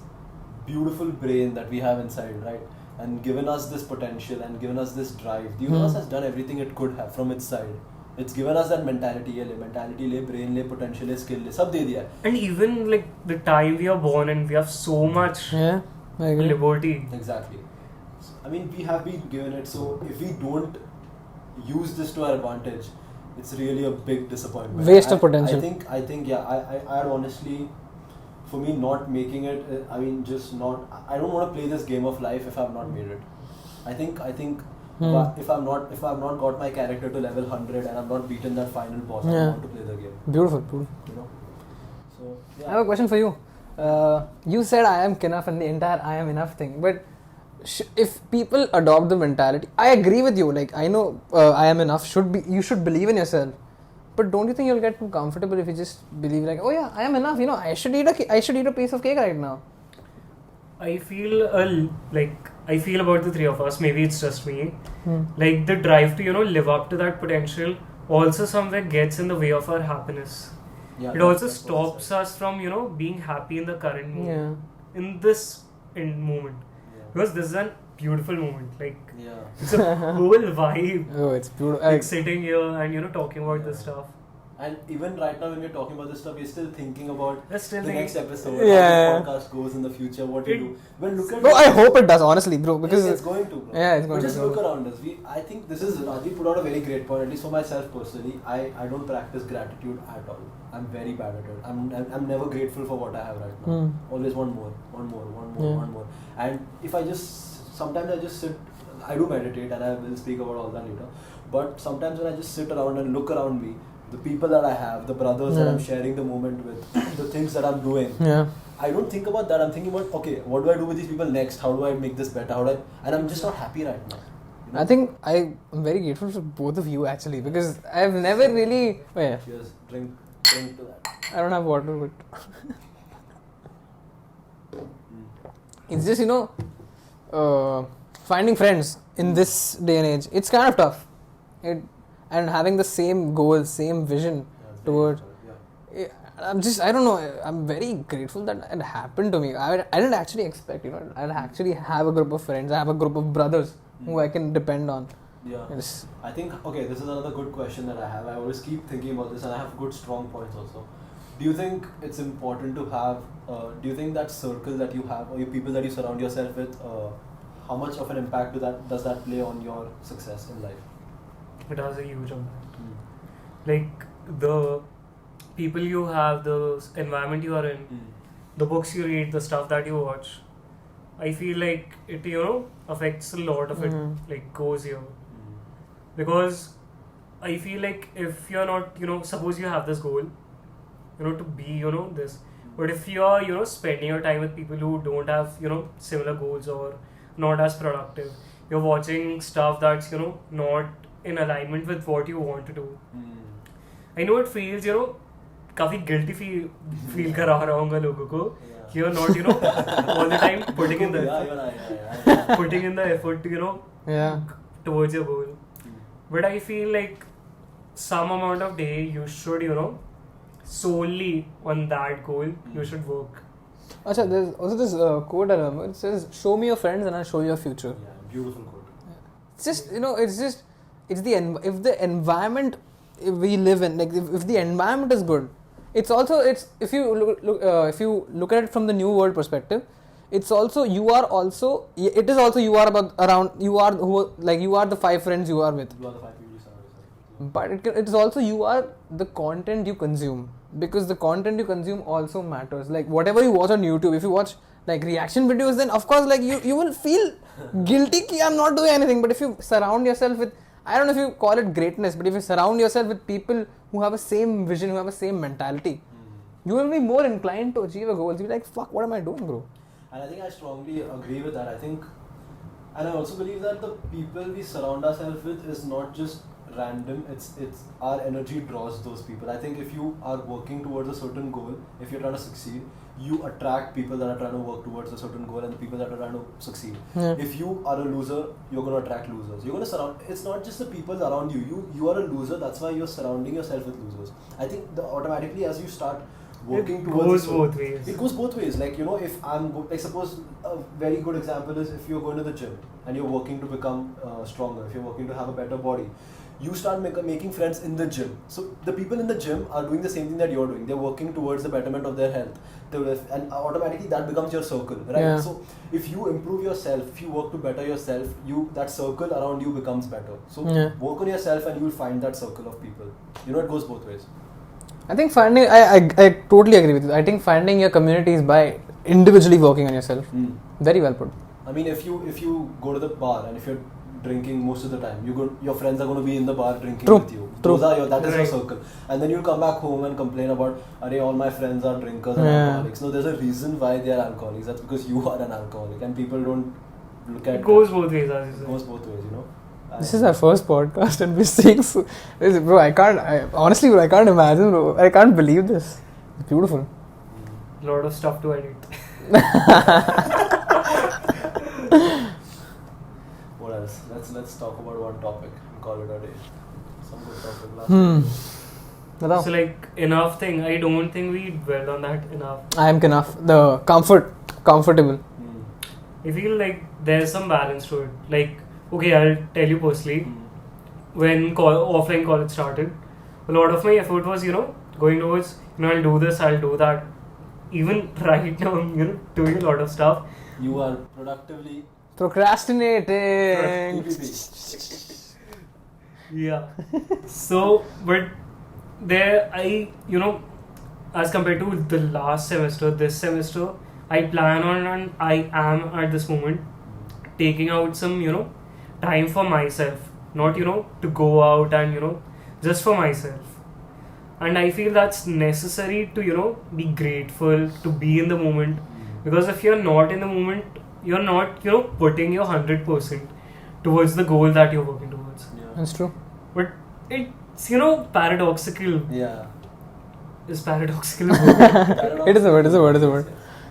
beautiful brain that we have inside, right? And given us this potential and given us this drive. The universe has done everything it could have from its side. It's given us that mentality, brain, potential, skill, sab de diya. And even like the time we are born and we have so much I agree. liberty. Exactly. I mean, we have been given it, so if we don't use this to our advantage, it's really a big disappointment. Waste of potential. I think, I honestly, for me, not making it, I mean, just not, I don't want to play this game of life if I've not made it. I think, if I've not got my character to level 100 and I've not beaten that final boss, I don't want to play the game. Beautiful. You know? So, yeah. I have a question for you. You said I am enough and the entire I am enough thing, but if people adopt the mentality, I agree with you. Like, I know I am enough. You should believe in yourself. But don't you think you'll get too comfortable if you just believe like, oh yeah, I am enough. You know, I should eat a piece of cake right now. I feel about the three of us. Maybe it's just me. Like the drive to, you know, live up to that potential also somewhere gets in the way of our happiness. Yeah, it also stops us from, you know, being happy in the current moment. In this moment. Because this is a beautiful moment. Like, it's a whole vibe. Oh, it's beautiful. Like sitting here and, you know, talking about this stuff. And even right now when we're talking about this stuff, we're still thinking about next episode, how the podcast goes in the future, what we do. But look at I hope it does, honestly, bro. Because it's going to, bro. Yeah, it's going but to. Just look around us. I think this is, Rajveer put out a very great point, at least for myself personally. I don't practice gratitude at all. I'm very bad at it. I'm never grateful for what I have right now. Always one more. And if sometimes I just sit, I do meditate and I will speak about all that later. But sometimes when I just sit around and look around me, the people that I have, the brothers that I'm sharing the moment with, the things that I'm doing, I don't think about that. I'm thinking about, okay, what do I do with these people next? How do I make this better? And I'm just not happy right now. You know? I think I'm very grateful to both of you actually, because I've never really... Cheers. Drink to that. I don't have water, but... It's just, you know, finding friends in this day and age, it's kind of tough. And having the same goal, same vision towards... I don't know, I'm very grateful that it happened to me. I didn't actually expect, you know, I'll actually have a group of friends, I have a group of brothers who I can depend on. Yeah. Yes. I think, this is another good question that I have. I always keep thinking about this and I have good strong points also. Do you think it's important to have, do you think that circle that you have or your people that you surround yourself with, how much of an impact does that play on your success in life? It has a huge impact. Like the people you have, the environment you are in, the books you read, the stuff that you watch, I feel like it, you know, affects a lot of it, like goes here. Because I feel like if you're not, you know, suppose you have this goal, you know, to be, you know, this, but if you are, you know, spending your time with people who don't have, you know, similar goals or not as productive, you're watching stuff that's, you know, not in alignment with what you want to do. I know it feels, you know, काफी guilty feel करा रहा होगा लोगों को You're not, all the time putting in the effort. putting in the effort to, towards your goal. But I feel like some amount of day you should, solely on that goal, you should work. Achha, there's also this quote I remember. It says, "Show me your friends and I'll show you your future." Yeah, beautiful quote. It's just, if the environment we live in, like if the environment is good, if you look at it from the new world perspective, it is also you are the 5 friends you are with. You are the 5 people you surround yourself with. But it is also you are the content you consume, because the content you consume also matters. Like whatever you watch on YouTube, if you watch like reaction videos, then of course like you will feel guilty ki I'm not doing anything. But if you surround yourself with, I don't know if you call it greatness, but if you surround yourself with people who have the same vision, who have the same mentality, you will be more inclined to achieve a goal. You'll be like, fuck, what am I doing, bro? And I think I strongly agree with that. And I also believe that the people we surround ourselves with is not just random, it's our energy draws those people. I think if you are working towards a certain goal, if you're trying to succeed, you attract people that are trying to work towards a certain goal and the people that are trying to succeed. Yeah. If you are a loser, you're going to attract losers. You're going to surround, it's not just the people around you. You are a loser, that's why you're surrounding yourself with losers. I think automatically as you start working towards it goes both ways. It goes both ways. Like, if like suppose a very good example is if you're going to the gym and you're working to become stronger, if you're working to have a better body, you start making friends in the gym. So the people in the gym are doing the same thing that you're doing. They're working towards the betterment of their health. And automatically that becomes your circle, right? Yeah. So if you improve yourself, if you work to better yourself, that circle around you becomes better. So work on yourself and you'll find that circle of people. It goes both ways. I think I totally agree with you. I think finding your community is by individually working on yourself. Very well put. I mean, if you go to the bar and if you're drinking most of the time, your friends are going to be in the bar drinking with you. That is your circle. And then you come back home and complain about, all my friends are drinkers and alcoholics. No, there's a reason why they are alcoholics. That's because you are an alcoholic and people don't look at it. Goes both ways, as you said. It goes both ways, This is our first podcast and we're saying so. Bro, honestly, bro, I can't imagine, bro. I can't believe this. It's beautiful. A lot of stuff to edit. What else? Let's talk about one topic and call it a day. Some good topic. So like enough thing. I don't think we dwelled on that enough. I am enough. The comfortable. I feel like there's some balance to it. Like, okay, I'll tell you personally, when offline college started, a lot of my effort was, going towards, I'll do this, I'll do that. Even right now, I'm, doing a lot of stuff. You are productively procrastinating. Yeah. So, but there as compared to the last semester, this semester, I plan on and I am at this moment taking out some, time for myself, not to go out and just for myself. And I feel that's necessary to be grateful, to be in the moment, because if you're not in the moment, you're not putting your 100% towards the goal that you're working towards. That's true. But it's paradoxical. Yeah. Is paradoxical It is a word.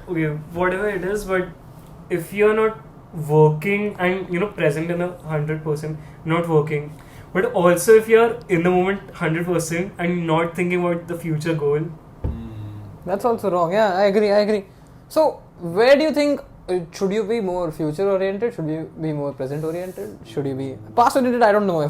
Okay, whatever it is, but if you're not working and present in 100%, not working, but also if you're in the moment 100% and not thinking about the future goal, that's also wrong. Yeah, I agree. So where do you think should you be more future oriented? Should you be more present oriented? Should you be past oriented? I don't know.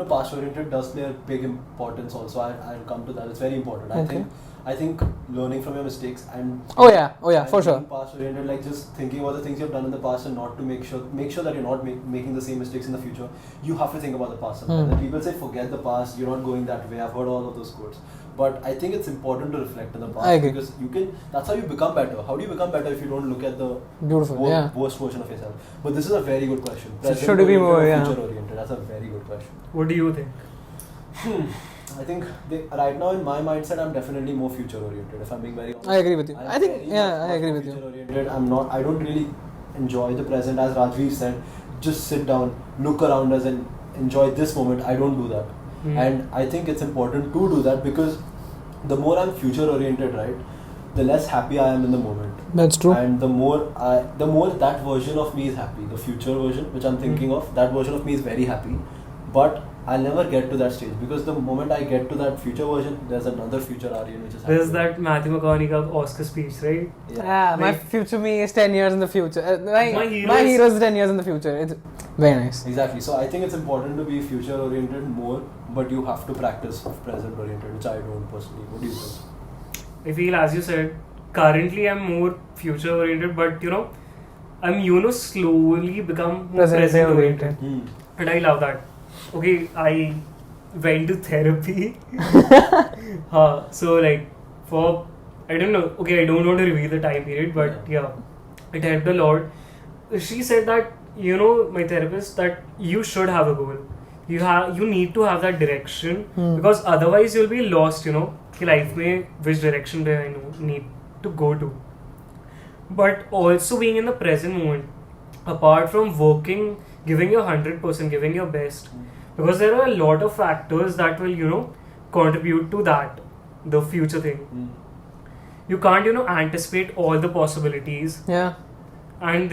Past oriented does play a big importance also. I'll come to that. It's very important. Okay. I think learning from your mistakes and oh yeah, for sure. Past oriented, like just thinking about the things you've done in the past and not to make sure that you're not making the same mistakes in the future. You have to think about the past sometimes. And people say forget the past, you're not going that way. I've heard all of those quotes. But I think it's important to reflect on the past. I agree. Because that's how you become better. How do you become better if you don't look at the worst version of yourself? But this is a very good question. Should you be more future oriented? That's a very good question. What do you think? I think right now in my mindset, I'm definitely more future oriented. If I'm being very honest, I agree with you. I agree with you. Oriented. I don't really enjoy the present, as Rajveer said. Just sit down, look around us, and enjoy this moment. I don't do that, and I think it's important to do that because the more I'm future oriented, right, the less happy I am in the moment. That's true. And the more that version of me is happy, the future version which I'm thinking of, that version of me is very happy. But I'll never get to that stage because the moment I get to that future version, there's another future Aaryan which is happy. There's that Matthew McConaughey Oscar speech, right? Yeah, my future me is 10 years in the future. My hero is 10 years in the future. It's very nice. Exactly. So I think it's important to be future oriented more, but you have to practice present oriented, which I don't personally. What do you think? I feel, as you said, currently I'm more future oriented, but I'm slowly become more present oriented. And I love that. Okay, I went to therapy. So like for, I don't know, okay, I don't want to reveal the time period, but yeah, it helped a lot. She said that, my therapist, that you should have a goal. You need to have that direction because otherwise you'll be lost, कि life में which direction do I need to go to. But also being in the present moment, apart from working, giving your 100%, giving your best, because there are a lot of factors that will, contribute to that, the future thing. You can't, anticipate all the possibilities. Yeah. And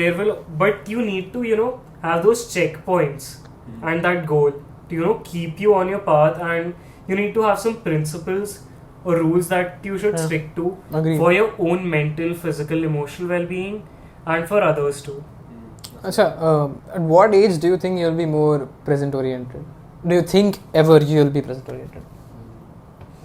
but you need to, have those checkpoints and that goal to, keep you on your path, and you need to have some principles or rules that you should stick to for your own mental, physical, emotional well-being and for others too. Achha, at what age do you think you'll be more present oriented? Do you think ever you'll be present oriented?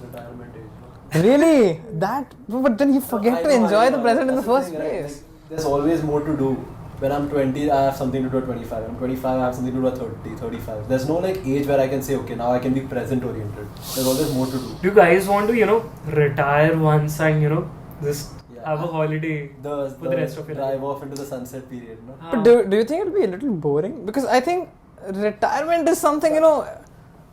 Retirement age. Really? But then you forget to enjoy the present in the first place. Like, there's always more to do. When I'm 20, I have something to do at 25. When I'm 25, I have something to do at 30, 35. There's no age where I can say, okay, now I can be present oriented. There's always more to do. Do you guys want to, retire once and, just have a holiday for the rest of your life? Drive off into the sunset period, no? But do you think it'll be a little boring? Because I think retirement is something,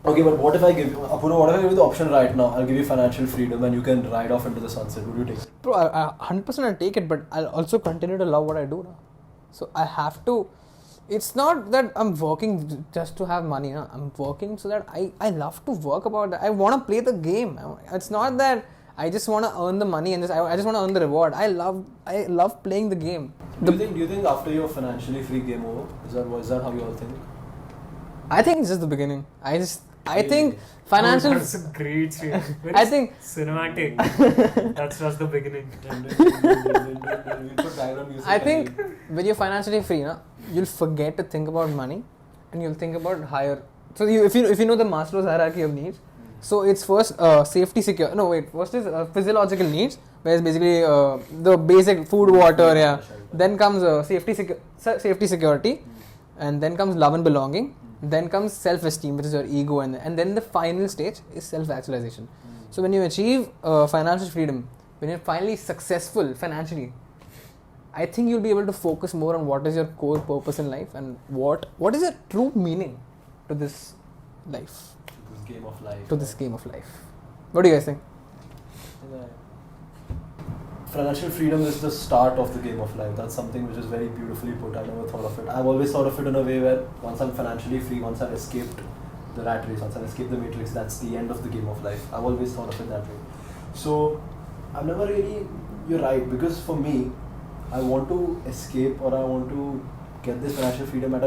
Okay, but what if I give you, Apoorva, what if I give you the option right now? I'll give you financial freedom and you can ride off into the sunset. Would you take it? Bro, I 100% I'll take it, but I'll also continue to love what I do now. So I have to. It's not that I'm working just to have money. Huh? I'm working so that I love to work about that. I want to play the game. It's not that I just want to earn the money and I just want to earn the reward. I love playing the game. Do you think after you're financially free, game over? Is that how you all think? I think it's just the beginning. I think financial. That's a great scene. I think cinematic. That's just the beginning. I think when you're financially free, you'll forget to think about money, and you'll think about higher. So if you know the Maslow's hierarchy of needs, so it's first safety, secure. No, wait. First is physiological needs, where it's basically the basic food, water. Yeah. Then comes safety, security, and then comes love and belonging. Then comes self-esteem, which is your ego, and then the final stage is self-actualization. So when you achieve financial freedom, when you're finally successful financially, I think you'll be able to focus more on what is your core purpose in life and what is your true meaning to this life. To this game of life. What do you guys think? Financial freedom is the start of the game of life. That's something which is very beautifully put. I never thought of it. I've always thought of it in a way where once I'm financially free, once I've escaped the rat race, once I've escaped the matrix, that's the end of the game of life. I've always thought of it that way. So I've never really, you're right, because for me, I want to escape or I want to get this financial freedom at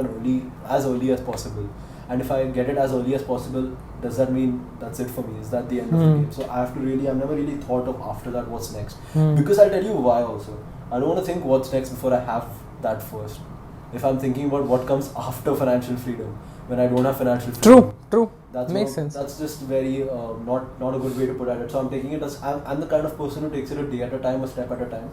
as early as possible. And if I get it as early as possible, does that mean that's it for me? Is that the end of the game? So I've never really thought of after that what's next. Because I'll tell you why also. I don't want to think what's next before I have that first. If I'm thinking about what comes after financial freedom, when I don't have financial freedom. True. That makes sense. That's just very, not a good way to put it. So I'm taking it as, I'm the kind of person who takes it a day at a time, a step at a time.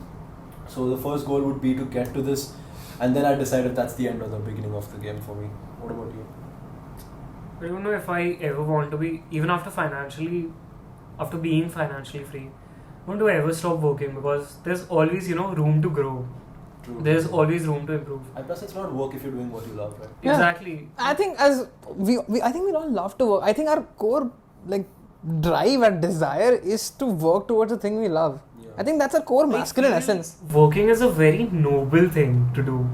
So the first goal would be to get to this, and then I decide if that's the end or the beginning of the game for me. What about you? I don't know if I ever want to be, even after being financially free, I want to ever stop working, because there's always, room to grow. True. There's always room to improve. And plus it's not work if you're doing what you love, right? Yeah. Exactly. I think I think we all love to work. I think our core drive and desire is to work towards the thing we love. Yeah. I think that's a core masculine essence. Working is a very noble thing to do.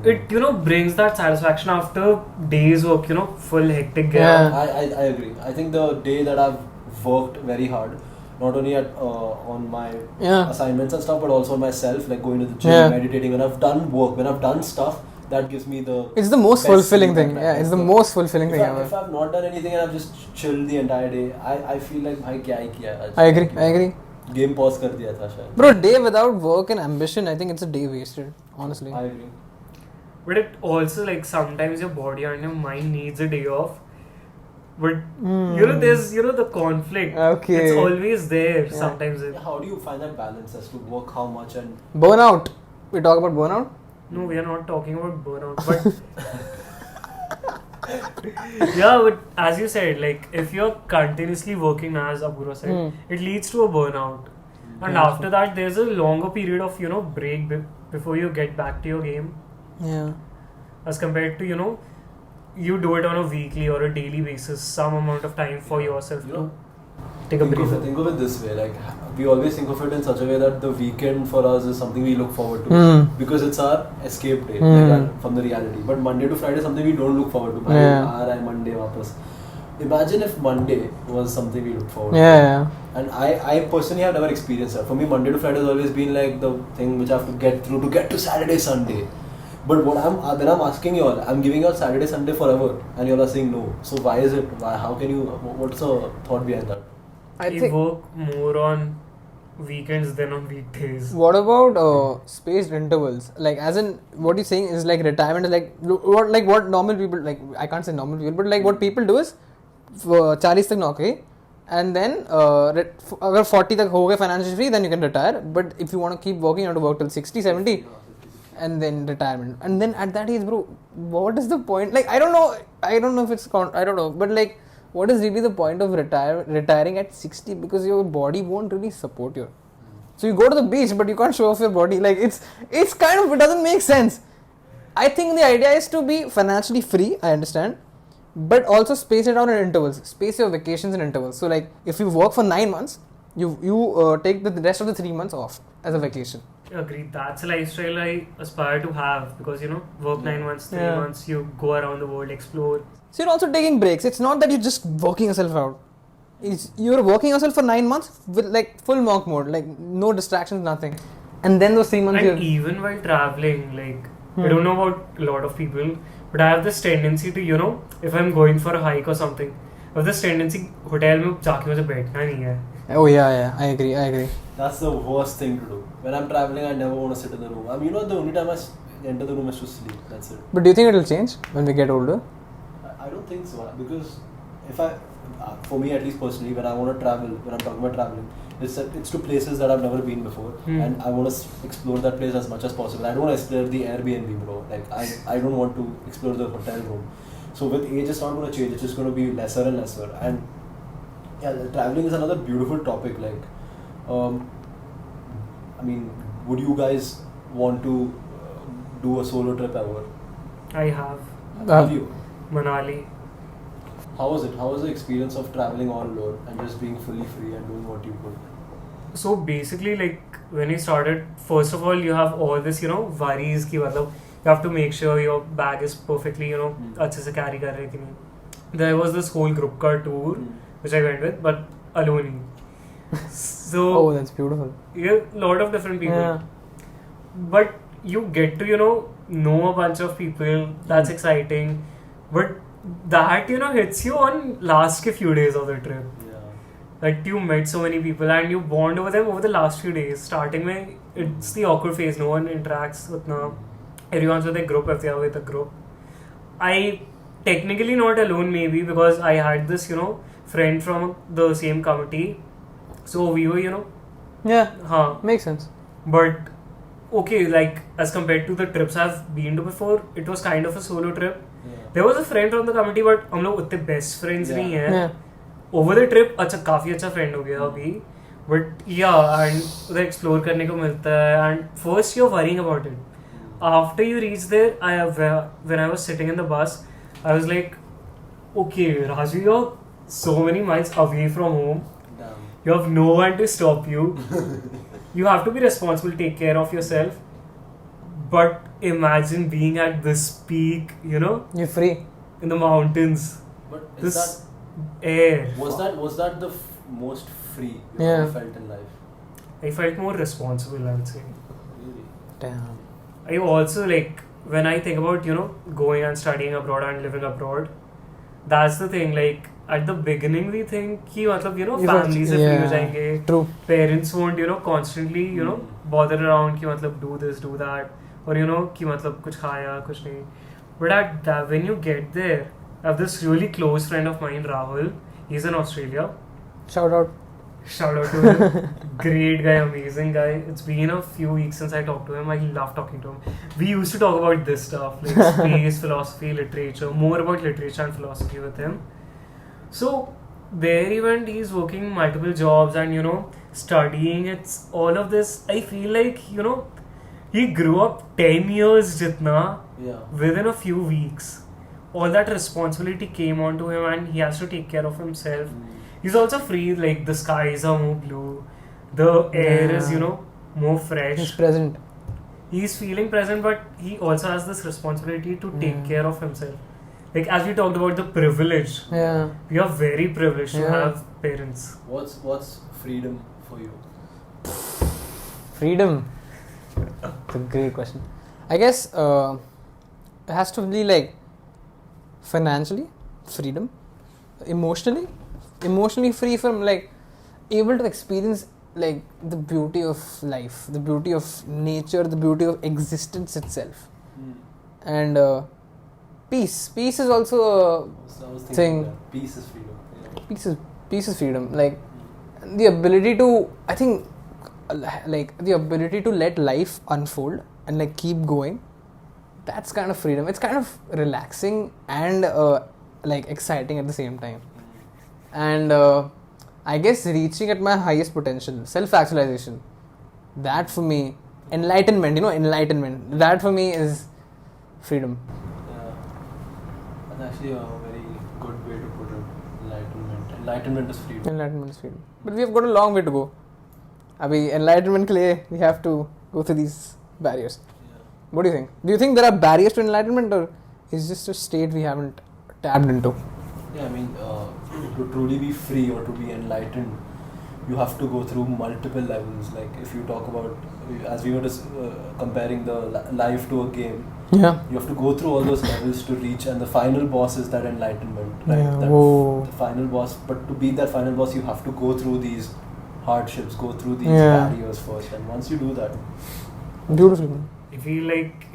It brings that satisfaction after days work, full hectic. Yeah. I agree. I think the day that I've worked very hard not only at on my assignments and stuff, but also on myself, like going to the gym, meditating. When I've done work, when I've done stuff, that gives me the. It's the most fulfilling thing. Yeah, it's the most fulfilling thing ever. If I've not done anything and I've just chilled the entire day, I feel like bhai kya hi kiya. I agree. Game pause kar diya tha shayad. Bro, day without work and ambition, I think it's a day wasted. Honestly. I agree. But it also, like, sometimes your body and your mind needs a day off. But there's the conflict. Okay. It's always there. Sometimes. How do you find that balance as to work how much and burnout? We talk about burnout? No, we are not talking about burnout. But yeah, but as you said, like, if you're continuously working, as Apoorva said, it leads to a burnout. And after that, there's a longer period of break before you get back to your game. Yeah. As compared to you do it on a weekly or a daily basis, some amount of time for yourself to take a breather. Think of it this way, like we always think of it in such a way that the weekend for us is something we look forward to because it's our escape day from the reality. But Monday to Friday is something we don't look forward to. Monday wapas. Imagine if Monday was something we look forward to. And I personally have never experienced that. For me, Monday to Friday has always been like the thing which I have to get through to get to Saturday, Sunday. But when I'm asking you all, I'm giving you all Saturday, Sunday forever, and you all are saying no. So why is it? How can you? What's the thought behind that? I think work more on weekends than on weekdays. What about spaced intervals? Like, as in, what you're saying is like retirement is like what normal people, like, I can't say normal people, but like what people do is 40 tak naukri, and then agar 40 tak ho gaya financially free, then you can retire. But if you want to keep working, you have to work till 60, 70. And then retirement, and then at that age, bro, what is the point? Like, I don't know if it's I don't know, but like, what is really the point of retiring at 60? Because your body won't really support you. So you go to the beach, but you can't show off your body. Like, it's kind of, it doesn't make sense. I think the idea is to be financially free, I understand, but also space it out in intervals. Space your vacations in intervals. So like, if you work for 9 months, you take the rest of the 3 months off as a vacation. Agreed. That's a lifestyle I aspire to have because work 9 months, 3 months, you go around the world, explore. So you're also taking breaks. It's not that you're just working yourself out. You're working yourself for 9 months with like full monk mode, like no distractions, nothing. And then those 3 months. And even while traveling, like I don't know about a lot of people, but I have this tendency to if I'm going for a hike or something, I have this tendency hotel में जाके मुझे बैठना नहीं है. Oh yeah, I agree. That's the worst thing to do. When I'm traveling, I never want to sit in the room. I mean, the only time I enter the room is to sleep. That's it. But do you think it will change when we get older? I don't think so. Because for me at least personally, when I want to travel, when I'm talking about traveling, it's to places that I've never been before, and I want to explore that place as much as possible. I don't want to explore the Airbnb, bro. Like I don't want to explore the hotel room. So with age, it's not going to change. It's just going to be lesser and lesser. And yeah, traveling is another beautiful topic. Like, I mean, would you guys want to do a solo trip ever? I have. Have you? Manali. How was it? How was the experience of traveling all alone and just being fully free and doing what you could? So basically, like when you started, first of all, you have all this, worries ki matlab, you have to make sure your bag is perfectly, अच्छे से carry कर रहे कि नहीं. There was this whole group car tour which I went with, but alone. So oh, that's beautiful. Yeah, a lot of different people. Yeah. But you get to, know a bunch of people. That's exciting. But that, hits you on last few days of the trip. Yeah. Like, you met so many people and you bond over them over the last few days. Starting mein, it's the awkward phase. No one interacts with everyone's with a group if they are with a group. I technically not alone maybe because I had this, friend from the same committee. So we were, Yeah, makes sense. But, okay, like, as compared to the trips I've been to before, it was kind of a solo trip. Yeah. There was a friend from the committee, but हम लोग उतने best friends नहीं हैं. Yeah. Over the trip, काफी अच्छा friend हो गया अभी. But yeah, and उधर explore करने को मिलता है. And first you're worrying about it. After you reach there, when I was sitting in the bus, I was like, okay, Rajveer, you're so many miles away from home. Damn. You have no one to stop you. You have to be responsible, take care of yourself. But imagine being at this peak, You're free. in the mountains. But This air. was that the most free you ever felt in life? I felt more responsible, I would say. Really? Damn. I also like when I think about going and studying abroad and living abroad. That's the thing. Like at the beginning, we think कि मतलब families से free हो जाएंगे. True. Parents won't constantly bother around कि मतलब do this do that or कि मतलब कुछ खाया कुछ नहीं. But at that, when you get there, I have this really close friend of mine, Rahul. He's in Australia. Shout out to him. Great guy, amazing guy. It's been a few weeks since I talked to him. I love talking to him. We used to talk about this stuff like space, philosophy, literature, more about literature and philosophy with him. So there he went, he's working multiple jobs and studying. It's all of this. I feel like he grew up 10 years jitna within a few weeks. All that responsibility came onto him and he has to take care of himself. He's also free, like the skies are more blue, the air is more fresh. He's present. He's feeling present, but he also has this responsibility to take care of himself. Like as we talked about the privilege, we are very privileged to have parents. What's freedom for you? Freedom? It's a great question. I guess it has to be like financially freedom, emotionally free from like able to experience like the beauty of life, the beauty of nature, the beauty of existence itself. And peace is also a thing. Peace is freedom. Peace is freedom. Like the ability to, I think, like the ability to let life unfold and like keep going. That's kind of freedom. It's kind of relaxing and like exciting at the same time. And I guess reaching at my highest potential, self-actualization, that for me, enlightenment, that for me is freedom. Yeah, that's actually a very good way to put it. Enlightenment is freedom. But we have got a long way to go. Enlightenment ke liye, we have to go through these barriers. Yeah. What do you think? Do you think there are barriers to enlightenment, or is just a state we haven't tapped into? Yeah, to truly be free or to be enlightened, you have to go through multiple levels. Like if you talk about, as we were just comparing the life to a game, you have to go through all those levels to reach, and the final boss is that enlightenment, right? The final boss. But to be that final boss, you have to go through these hardships, go through these barriers first, and once you do that, beautiful. I feel like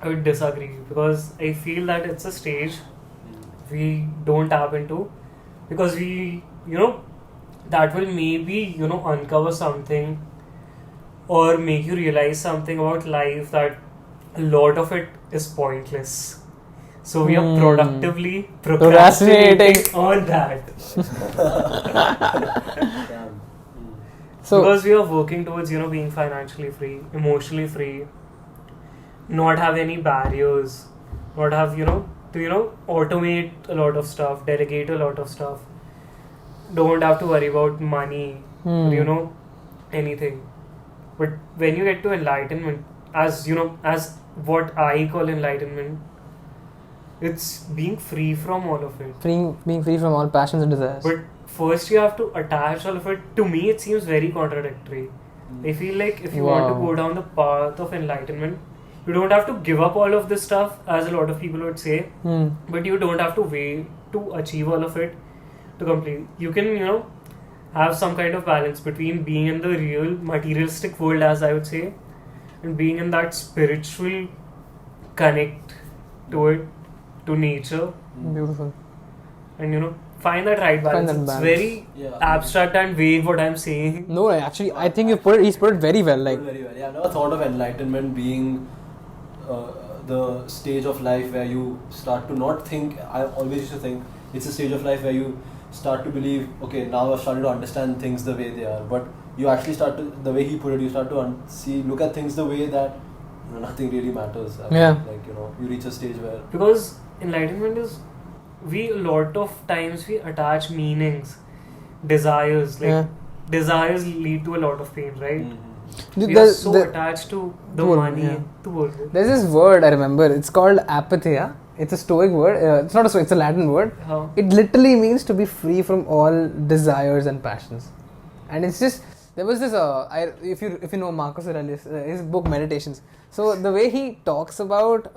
I would disagree, because I feel that it's a stage we don't tap into, because we that will maybe uncover something or make you realize something about life, that a lot of it is pointless. So we are productively procrastinating on that. So because we are working towards being financially free, emotionally free, not have any barriers, not have to automate a lot of stuff, delegate a lot of stuff, don't have to worry about money or anything. But when you get to enlightenment, as what I call enlightenment, it's being free from all of it. Being free from all passions and desires. But first you have to attach all of it. To me it seems very contradictory. I feel like if you want to go down the path of enlightenment, you don't have to give up all of this stuff, as a lot of people would say, but you don't have to wait to achieve all of it to complete. You can have some kind of balance between being in the real materialistic world, as I would say, and being in that spiritual connect to it, to nature. Beautiful. And find that right balance. It's very abstract and vague what I'm saying. No, actually, I think he's put it very well. Like very well. Yeah, I've never thought of enlightenment being the stage of life where you start to not think. I always used to think it's a stage of life where you start to believe, okay, now I've started to understand things the way they are. But you actually start to, the way he put it, you start to look at things the way that nothing really matters. You reach a stage where, because enlightenment is, a lot of times we attach meanings, desires, desires lead to a lot of pain, right? We are so attached to the money. There's this word I remember, it's called apathy. it's a Stoic word. It's not a Stoic, it's a Latin word. How? It literally means to be free from all desires and passions. And it's just, there was this, if you know Marcus Aurelius, his book Meditations. So the way he talks about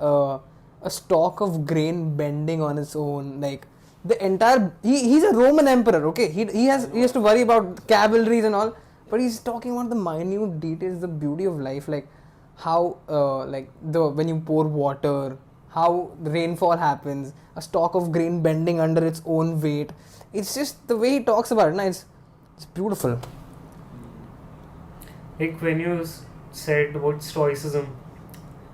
a stalk of grain bending on its own, like the entire, he's a Roman emperor, okay? He has to worry about cavalries and all, but he's talking about the minute details, the beauty of life, like how, when you pour water, how the rainfall happens, a stalk of grain bending under its own weight. It's just the way he talks about it, it's beautiful. Like when you said about Stoicism,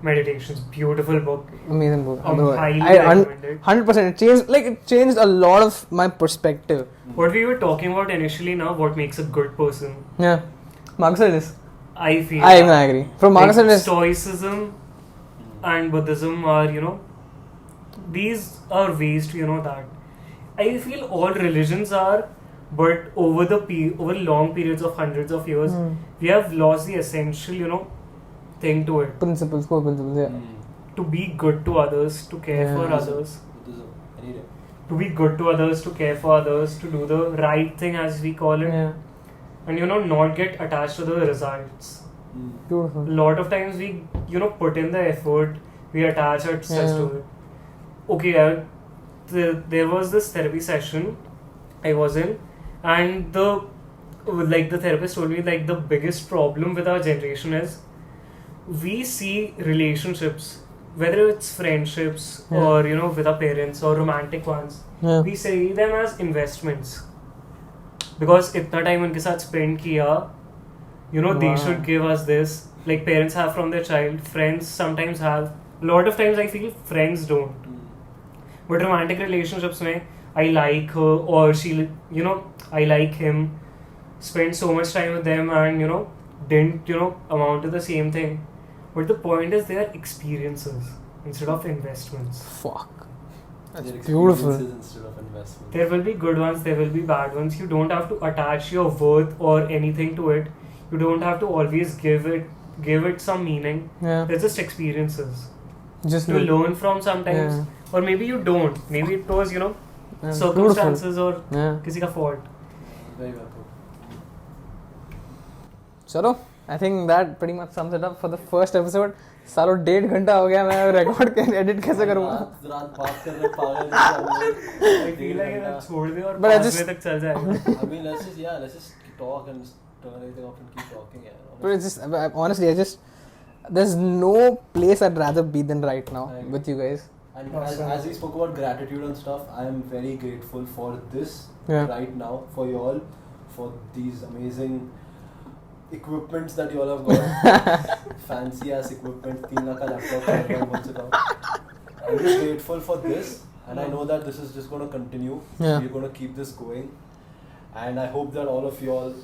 Meditations, beautiful book. Amazing book. Highly recommended. 100%. It changed a lot of my perspective. What we were talking about initially now, what makes a good person. Yeah. Marcus Aurelius. I feel. I even agree. From Marcus Aurelius. Stoicism and Buddhism are, these are ways to, that. I feel all religions are, but over long periods of hundreds of years, we have lost the essential, thing to it. Core principles, yeah. To be good to others, to care for others. To be good to others, to care for others, to do the right thing as we call it. Yeah. And not get attached to the results. Beautiful. A lot of times we, put in the effort, we attach ourselves to it. Okay, there was this therapy session I was in, and the therapist told me, the biggest problem with our generation is we see relationships, whether it's friendships or with our parents or romantic ones, we see them as investments, because itna time unke saath spend kiya, they should give us this, like parents have from their child, friends sometimes have, a lot of times I feel friends don't, but romantic relationships mein, I like her or she, I like him, spend so much time with them and didn't amount to the same thing. But the point is, they are experiences instead of investments. Fuck. That's They're beautiful. Instead of investments. There will be good ones, there will be bad ones. You don't have to attach your worth or anything to it. You don't have to always give it some meaning. Yeah. They're just experiences. Just you learn from sometimes, or maybe you don't. Maybe it was circumstances or किसी का fault. Very well put. Chalo, I think that pretty much sums it up for the first episode. सालों 1.5 घंटा हो गया, मैं record कैसे edit कैसे करूँगा? रात बात कर रहे पागल I feel like मैं छोड़ दे और 5 But बजे तक चल जाएगा. I mean, let's just talk and turn everything off and keep talking. But it's just, honestly, there's no place I'd rather be than right now with you guys. And as we spoke about gratitude and stuff, I am very grateful for this right now, for you all, for these amazing equipments that you all have got. Fancy ass equipment, 3 lakh ka laptop. I'm just grateful for this, and I know that this is just going to continue. Yeah. We're going to keep this going, and I hope that all of you all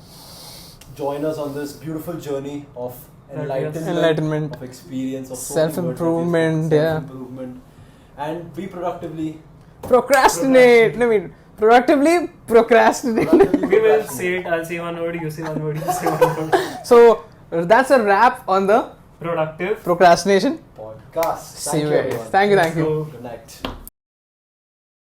join us on this beautiful journey of enlightenment, of experience, of self-improvement, self-improvement, and be productively productively procrastinate. We will say it. I'll say one word, you say one word, you say one word. So that's a wrap on the Productive Procrastination Podcast. See you guys. Thank you. So, Good night.